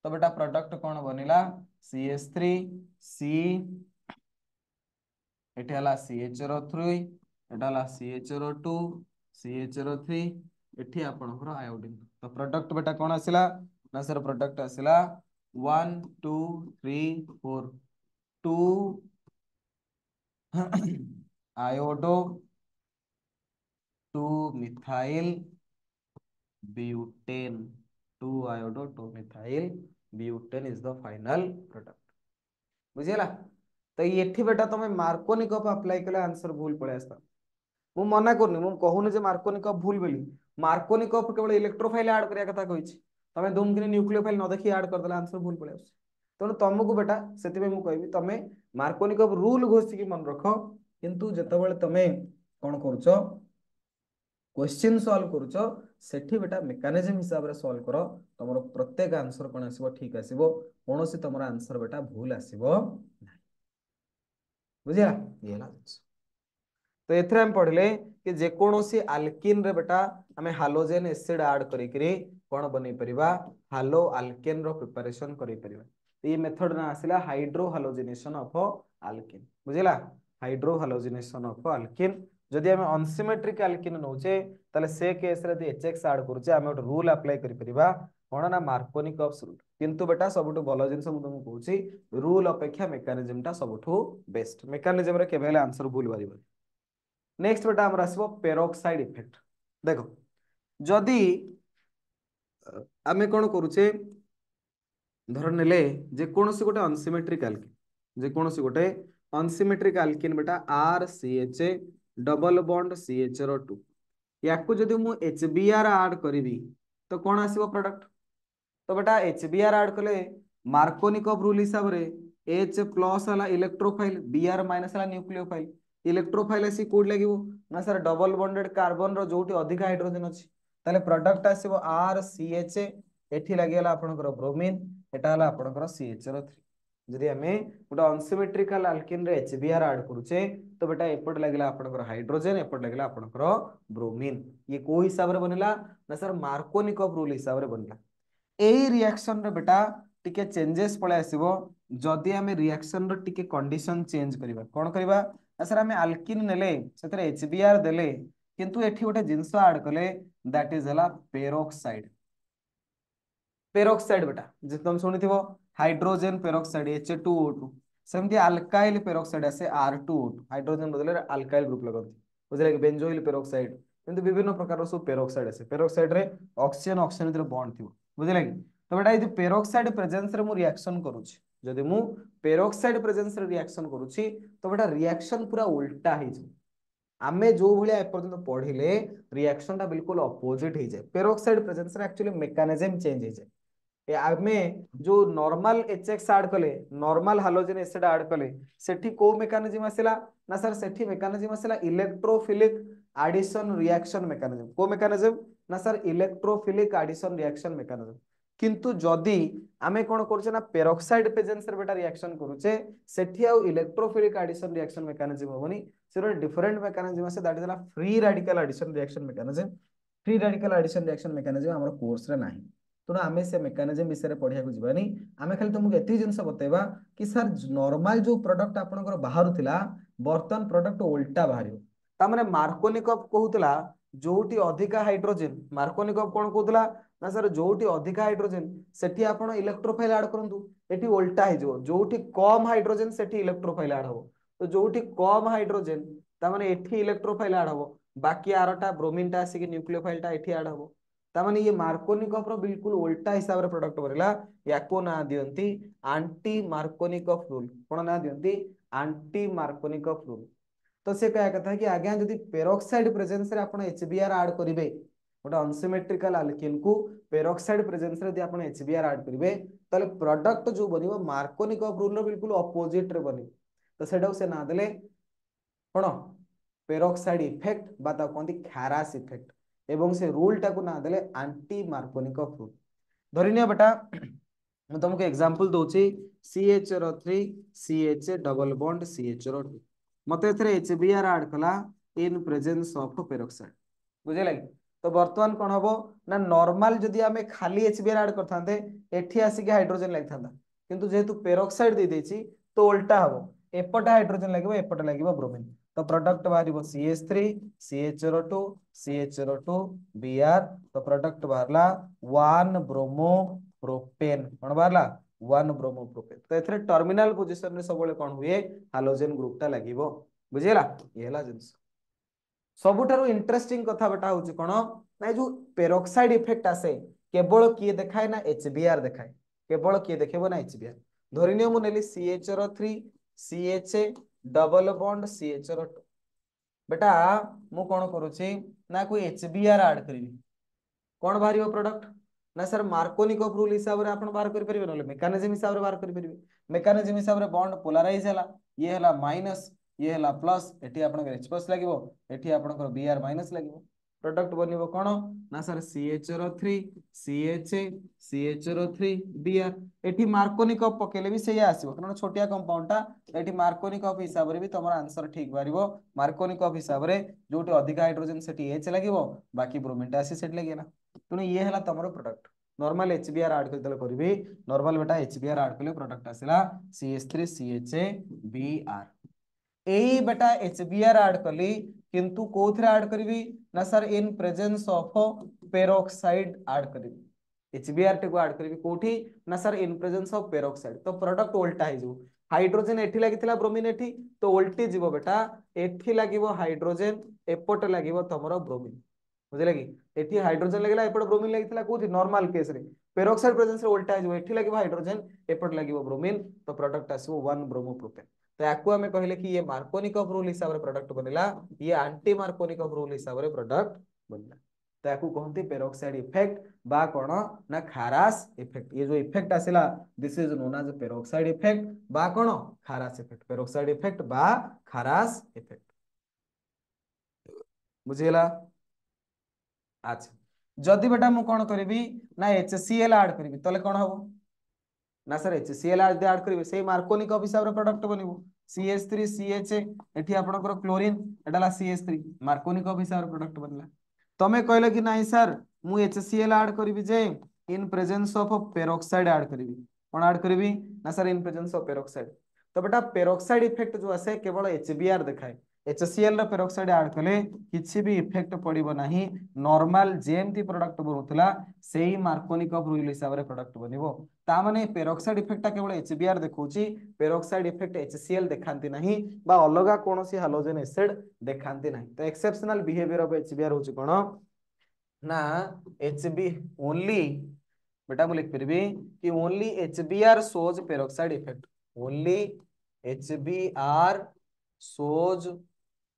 तो बेटा प्रोडक्ट कोन बनिला CH3 C एठी हला CH3 एटा हला CH2 CH3 एठी आपनकर आयोडीन तो प्रोडक्ट बेटा कोन आसिला ना सर प्रोडक्ट आसिला 1 2 3 4 2 iodo 2 methyl butane 2 iodo 2 methyl butane is the final product बुझिला तो एठी बेटा तमे मार्कोनिकॉफ अप्लाई कले आंसर भूल पळे आस्ता मु मना करनी मु कहूनी जे मार्कोनिकॉफ भूल बेली मार्कोनिकॉफ केवल इलेक्ट्रोफाइल ऐड करिया कथा कहिछि तमे दुम किने न्यूक्लियोफाइल न देखि ऐड कर देला आंसर भूल पळे आस तेणु तुमको बेटा सेति में मु कहबी तमे मार्कोनिकॉफ रूल घोषि की मन रखो किंतु जेतबेले तमे कोन करूछो क्वेश्चन सॉल्व करूछो सेठी बेटा मेकानिज्म हिसाब रे सॉल्व करो तमरो प्रत्येक आंसर कोन आसीबो ठीक आसीबो कोनोसी तमरो आंसर बेटा भूल आसीबो बुझिया ये हला तो एथरे हम पढ़ले कि जे कोनोसी अल्किन रे बेटा हमें हालोजेन एसिड ऐड करी करी कोन बनै परिबा हालो अल्केन रो प्रिपरेशन करी परिबा ये मेथड ना आसिला हाइड्रो हालोजिनेशन ऑफ अल्किन बुझिला हाइड्रो हालोजिनेशन ऑफ अल्किन जदि हम अनसिमेट्रिक अल्किन नौचे ताले से केस रे एचएक्स ऐड करूचे हम एक रूल अप्लाई करी परिबा कोन ना मार्कोनिकॉफ्स रूल किंतु बेटा सबटु भलो जिंस मु तुमको कहूची रूल अपेक्षा मेकानिज्म टा सबटु बेस्ट मेकानिज्म रे केबेले आंसर भूल बारिबो नेक्स्ट बेटा हमर आसीबो पेरोक्साइड इफेक्ट देखो जदि आमे कोन करूचे धर नेले जे कोनोसी गोटे अनसिमेट्रिक अल्किन जे कोनोसी गोटे अनसिमेट्रिक अल्किन बेटा RCH डबल बॉन्ड CH2 याकू जदि मु HBr ऐड करिवि तो कोन आसीबो प्रोडक्ट तो बेटा HBr ऐड कले मार्कोनिकॉफ रूल हिसाब रे H+ हला इलेक्ट्रोफाइल Br- हला न्यूक्लियोफाइल इलेक्ट्रोफाइल आसी कोड लागिवो ना सर डबल बॉन्डेड कार्बन रो जोटी अधिक हाइड्रोजन अछि ताले प्रोडक्ट आसीबो RCH एठी लागिला आपनकर ब्रोमीन एटा हला आपनकर CH3 जदि आमे गोटे अनसिमेट्रिकल अल्किन रे HBr ऐड करूचे तो बेटा एपट लागला आपनकर हाइड्रोजन एपट लागला आपनकर ब्रोमीन ये को हिसाब रे बनेला ना सर मार्कोनिकॉफ रूल हिसाब रे बनेला एही रिएक्शन रे बेटा टिके चेंजेस पळे आसीबो जदि आमे रिएक्शन रो टिके कंडीशन चेंज करिबा कोन करिबा ना सर आमे अल्किन नेले सेतरे HBr देले किंतु एठी गोटे जिंस ऐड कले दैट इज हला पेरोक्साइड पेरोक्साइड बेटा जे तुम सुनिथिबो हाइड्रोजन पेरोक्साइड H2O2 सेमती अल्काइल पेरोक्साइड आसे R2O2 हाइड्रोजन बदले अल्काइल ग्रुप लगନ୍ତି बुझले कि बेंजोइल पेरोक्साइड किंतु विभिन्न प्रकार सब पेरोक्साइड आसे पेरोक्साइड रे ऑक्सीजन ऑक्सीजन भितर बॉन्ड थिबो बुझले कि तो बेटा ये पेरोक्साइड प्रेजेंस रे मु रिएक्शन करूची जदि मु पेरोक्साइड प्रेजेंस रे रिएक्शन करूची तो बेटा रिएक्शन पूरा उल्टा हे जे आमे जो भलिया एपर्यंत पढिले रिएक्शन टा बिल्कुल अपोजिट हे जाय पेरोक्साइड प्रेजेंस रे एक्चुअली मेकानिज्म चेंज हे जाय आमे जो नॉर्मल HX ऐड कले नॉर्मल हाइड्रोजन एसिड ऐड कले सेठी को मेकानिज्म आसिला ना सर सेठी मेकानिज्म आसिला इलेक्ट्रोफिलिक एडिशन रिएक्शन मेकानिज्म को मेकानिज्म ना sir electrophilic addition reaction mechanism किंतु जदि आमे कोन करछे ना पेरोक्साइड प्रेजेंस रे बेटा रिएक्शन करूचे सेठी आ इलेक्ट्रोफिलिक एडिशन रिएक्शन मेकानिज्म होबनी से डिफरेंट मेकानिज्म आसे दैट इज ला free radical addition reaction mechanism free radical addition reaction mechanism हमर कोर्स रे नाही तेणु आम से मेकानिज्म विषय पढ़ा जावानी आम खाली तुमको एत जिन बतेबा कि सर नॉर्मल जो प्रोडक्ट आपनकर बाहर थिला बर्तन प्रोडक्ट उल्टा बाहर तामने मार्कोनिकॉफ कहूतला जोटी अधिका हाइड्रोजन मार्कोनिकॉफ कोन कहूतला ना सर जोटी अधिका हाइड्रोजन सेठी आपण इलेक्ट्रोफाइल ऐड करंतु एठी उल्टा हे जो जोटी कम हाइड्रोजन सेठी इलेक्ट्रोफाइल ऐड हो तो जोटी कम हाइड्रोजन तामने एठी इलेक्ट्रोफाइल ऐड हो बाकी आरटा ब्रोमीन टा आसी न्यूक्लियोफाइल टा एठी ऐड हो तामाने ये मार्कोनिकॉफ रो बिल्कुल उल्टा हिसाब रे प्रोडक्ट बनेला याको ना दियंती एंटी मार्कोनिकॉफ रूल कोन ना दियंती एंटी मार्कोनिकॉफ रूल तो से कया कथा कि आज्ञा जदि पेरोक्साइड प्रेजेंस रे आपण HBr ऐड करिवे गोटे अनसिमेट्रिकल अल्किन को पेरोक्साइड प्रेजेंस रे यदि आपण HBr ऐड करिवे तले प्रोडक्ट जो बनिवो मार्कोनिकॉफ रूल रो बिल्कुल अपोजिट रे बनि तो सेडा से ना देले कोन पेरोक्साइड इफेक्ट बा ता कोंती खारास इफेक्ट एवं से रूल टाको ना देले एंटी मार्कोनिकॉफ रूल धरिनिया बेटा मैं तुमको एग्जांपल दोची CH3 CH double bond CH2 मते एथरे HBr ऐड कला इन प्रेजेंस ऑफ पेरोक्साइड बुझे लगे तो वर्तमान कोन हबो ना नॉर्मल जदि हमें खाली HBr ऐड करथांते एठी आसी के हाइड्रोजन लागथांता किंतु जेहेतु पेरोक्साइड दे देची तो उल्टा हबो एपटा हाइड्रोजन लागिवो एपटा लागिवो ब्रोमीन तो प्रोडक्ट बाहरिबो CH3 CH2 CH2 Br तो प्रोडक्ट बाहरला 1 ब्रोमो प्रोपेन कोन बाहरला 1 ब्रोमो प्रोपेन तो एथरे टर्मिनल पोजीशन रे सबले कोन हुए हाइड्रोजन ग्रुप टा लागिवो बुझियला ये हला जिंस सबुठारु इंटरेस्टिंग कथा बेटा होची कोन ना जो पेरोक्साइड इफेक्ट आसे केवल किए देखाय ना HBr देखाय केवल किए देखेबो ना HBr धरिनियो मु नेली CH3 CH double bond CH2 बेटा मु कोन करूची ना कोई HBr ऐड करिवि कोन बाहरियो प्रोडक्ट ना सर मार्कोनिकॉफ रूल हिसाब रे आपण बाहर करि परिबे नले मेकानिज्म हिसाब रे बाहर करि परिबे मेकानिज्म हिसाब रे बॉन्ड पोलराइज हला ये हला माइनस ये हला प्लस एठी आपण H प्लस लागिवो एठी आपण Br माइनस लागिवो प्रोडक्ट बनिवो कोन ना sir CH3 CH CH3 Br एठी मार्कोनिकॉफ पकेले भी सेया आसीबो कारण छोटिया कंपाउंड टा एठी मार्कोनिकॉफ हिसाब रे भी तमरा आंसर ठीक बारिबो मार्कोनिकॉफ हिसाब रे जोटी अधिक हाइड्रोजन सेठी H लागिवो बाकी ब्रोमीन टा आसी सेठी लागिना तुने ये हला तमरो प्रोडक्ट नॉर्मल HBr ऐड करतले करबी नॉर्मल बेटा HBr ऐड करले प्रोडक्ट आसिला CH3 CH Br एई बेटा HBr ऐड कली किंतु कोथरे ऐड करबी ना sir in presence of peroxide add करबी HBr टे को ऐड करबी कोठी ना sir in presence of peroxide तो प्रोडक्ट उल्टा हे जो हाइड्रोजन एठी लागितला ब्रोमीन एठी तो उल्टी जीवो बेटा एठी लागिवो हाइड्रोजन एपट लागिवो तमरो ब्रोमीन बुझले कि एठी हाइड्रोजन लागला एपट ब्रोमीन लागितला कोथि नॉर्मल केस रे पेरोक्साइड प्रेजेंस रे उल्टा हे जो एठी लागिवो हाइड्रोजन एपट लागिवो ब्रोमीन तो प्रोडक्ट आसीबो 1 ब्रोमो प्रोपेन तो याकू हमें कहले कि ये मार्कोनिकॉफ रूल हिसाब रे प्रोडक्ट बनेला ये एंटी मार्कोनिकॉफ रूल हिसाब रे प्रोडक्ट बनला तो याकू कहंती पेरोक्साइड इफेक्ट बा कोन ना खारास इफेक्ट ये जो इफेक्ट आसिला this is known as peroxide effect बा कोन खारास इफेक्ट पेरोक्साइड इफेक्ट बा खारास इफेक्ट बुझिला अच्छा जदि बेटा मु कोन करबी ना HCl ऐड करबी तले कोन हबो ना सर HCl ऐड करिवे सेही मार्कोनिक ऑफ हिसाब रे प्रोडक्ट बनिवो CH3 CH एठी आपनकर क्लोरीन एटाला CH3 मार्कोनिक ऑफ हिसाब रे प्रोडक्ट बनला तमे कहले कि नाही सर मु HCl ऐड करिवि जे in presence of peroxide add करिवि कोन ऐड करिवि ना sir in presence of peroxide तो बेटा पेरोक्साइड इफेक्ट जो आसे केवल HBr देखाए HCl ର पेरोक्साइड ऐड कले किछि भी इफेक्ट पड़िबो नाही नॉर्मल जेमती प्रोडक्ट बनुतला सेही मार्कोनिक ऑफ रूल हिसाब रे प्रोडक्ट बनिबो ता माने पेरोक्साइड इफेक्ट केवल HBr देखौची पेरोक्साइड इफेक्ट HCl देखांती नाही बा अलगा कोनोसी हालोजन एसिड देखांती नाही तो एक्सेप्शनल बिहेवियर ऑफ HBr होची कोन ना HB ओनली बेटा मु लिख परबी कि only HBr shows peroxide effect only HBr shows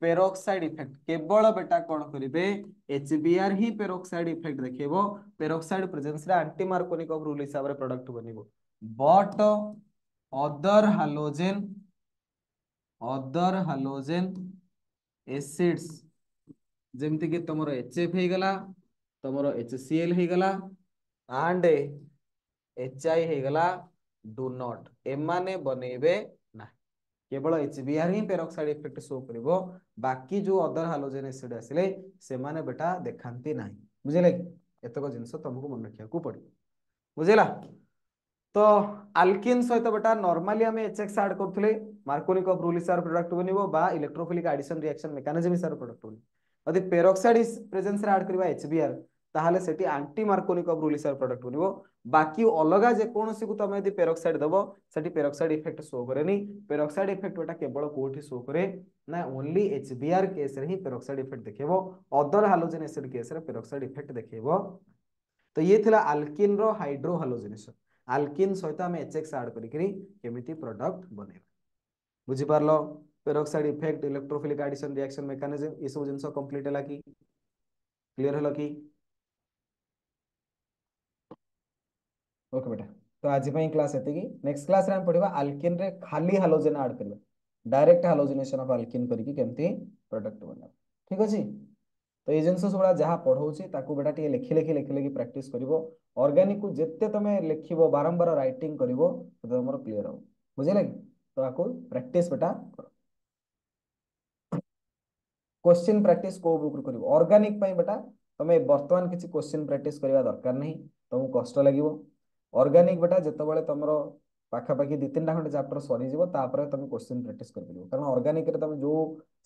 peroxide effect केवल बेटा कौन करिवे HBr ही पेरोक्साइड इफेक्ट देखिबो पेरोक्साइड प्रेजेंस रे एंटी मार्कोनिक ऑफ रूल हिसाब रे प्रोडक्ट बनिबो बट अदर हालोजेन एसिड्स जेमति कि तमरो HF हे गला तमरो HCl हे गला एंड HI हे गला डू नॉट एमाने बनेबे ना केवल HBr ही पेरोक्साइड इफेक्ट शो करिवो बाकी जो अदर हालोजेन एसिड आसिले से माने बेटा देखांती नाही बुझिले एतको जिंस तुमको मन रखिया को पड़ी बुझिला तो आल्किन सहित बेटा नॉर्मली हमें HX ऐड करथले मार्कोनिक ऑफ रूल हिसाब प्रोडक्ट बनिबो बा इलेक्ट्रोफिलिक एडिशन रिएक्शन मेकानिज्म हिसाब प्रोडक्ट बनिबो यदि पेरोक्साइड इस प्रेजेंस रे ऐड करबा HBr ताहाले सेठी एंटी मार्कोनिक ऑफ रूल हिसाब प्रोडक्ट बनिबो बाकी अलगा जे कोनोसी को तमे यदि पेरोक्साइड दबो सेठी पेरोक्साइड इफेक्ट शो करेनी पेरोक्साइड इफेक्ट बेटा केवल कोठी शो करे ना ओनली HBr केस रे ही पेरोक्साइड इफेक्ट देखेबो अदर हालोजन एसिड केस रे पेरोक्साइड इफेक्ट देखेबो तो ये थिला अल्किन रो हाइड्रो हालोजेनेशन आल्किन सहित आम HX ऐड करी केमिति प्रोडक्ट बनेबा बुझी पारलो peroxide effect electrophilic addition reaction mechanism ये सब जिंस कंप्लीट हला कि क्लियर हला कि ओके बेटा तो आज क्लास एति नेक्स्ट क्लास रे हम पढ़िबा अल्किन रे खाली हालोजन ऐड करबा डायरेक्ट हालोजनेशन ऑफ अल्किन करिकि केमति प्रोडक्ट बनेबा ठीक अछि तो ये जिनस सब जहाँ पढ़ाऊँ ताकू बेटा टे लिखि प्रैक्टिस करिवो ऑर्गेनिक को जिते तुम लिखिबो बारंबार राइटिंग करिवो तो तुमर क्लियर हो बुझिले कि तो आकू प्रैक्टिस बेटा कर क्वेश्चन प्रैक्टिस को बुक करिवो ऑर्गेनिक पई बेटा तुम वर्तमान किसी क्वेश्चन प्रैक्टिस करबा दरकार नहीं तुमको कष्ट लागिवो ऑर्गेनिक बेटा जेतेबेले तुमर पाखापाखि 2-3टा खंड चैप्टर सरी जीवो तापर तुम क्वेश्चन प्रैक्टिस कर परिवो कारण ऑर्गेनिक रे तुम जो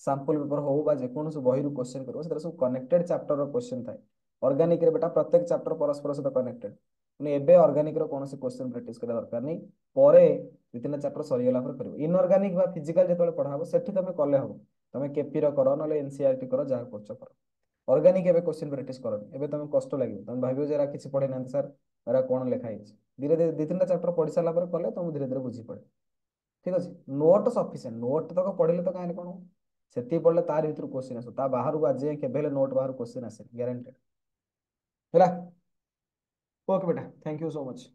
सैंपल पेपर हो बा जे कोन से बही रु क्वेश्चन करिवो सेटा सब कनेक्टेड चैप्टर रो क्वेश्चन थाए ऑर्गेनिक रे बेटा प्रत्येक चैप्टर परस्पर सहित कनेक्टेड माने एबे ऑर्गेनिक रो कोन से क्वेश्चन प्रैक्टिस करा दरकार नहीं परे 2-3टा चैप्टर सरी गेला पर करिवो इनऑर्गेनिक बा फिजिकल जेतेबेले पढाबो सेठी तुम कले हो तुम केपी रो करो नले एनसीईआरटी करो जहा करछ करो ऑर्गेनिक एबे क्वेश्चन प्रैक्टिस करो एबे तुम कष्ट लागिवो तुम भाबियो जे रा किछि पढे ना सर एरा कोन लेखा है धीरे धीरे 2-3टा चैप्टर पढ़ी सारा पर कले तुम धीरे धीरे बुझी पड़े ठीक अच्छे नोट सफिशिएंट नोट तक पढ़ले तो कहीं कौन से पढ़ले तार भर क्वेश्चन आस बाहर आज के नोट बाहर क्वेश्चन आसे ग्यारंटेड है ओके बेटा थैंक यू सो मच।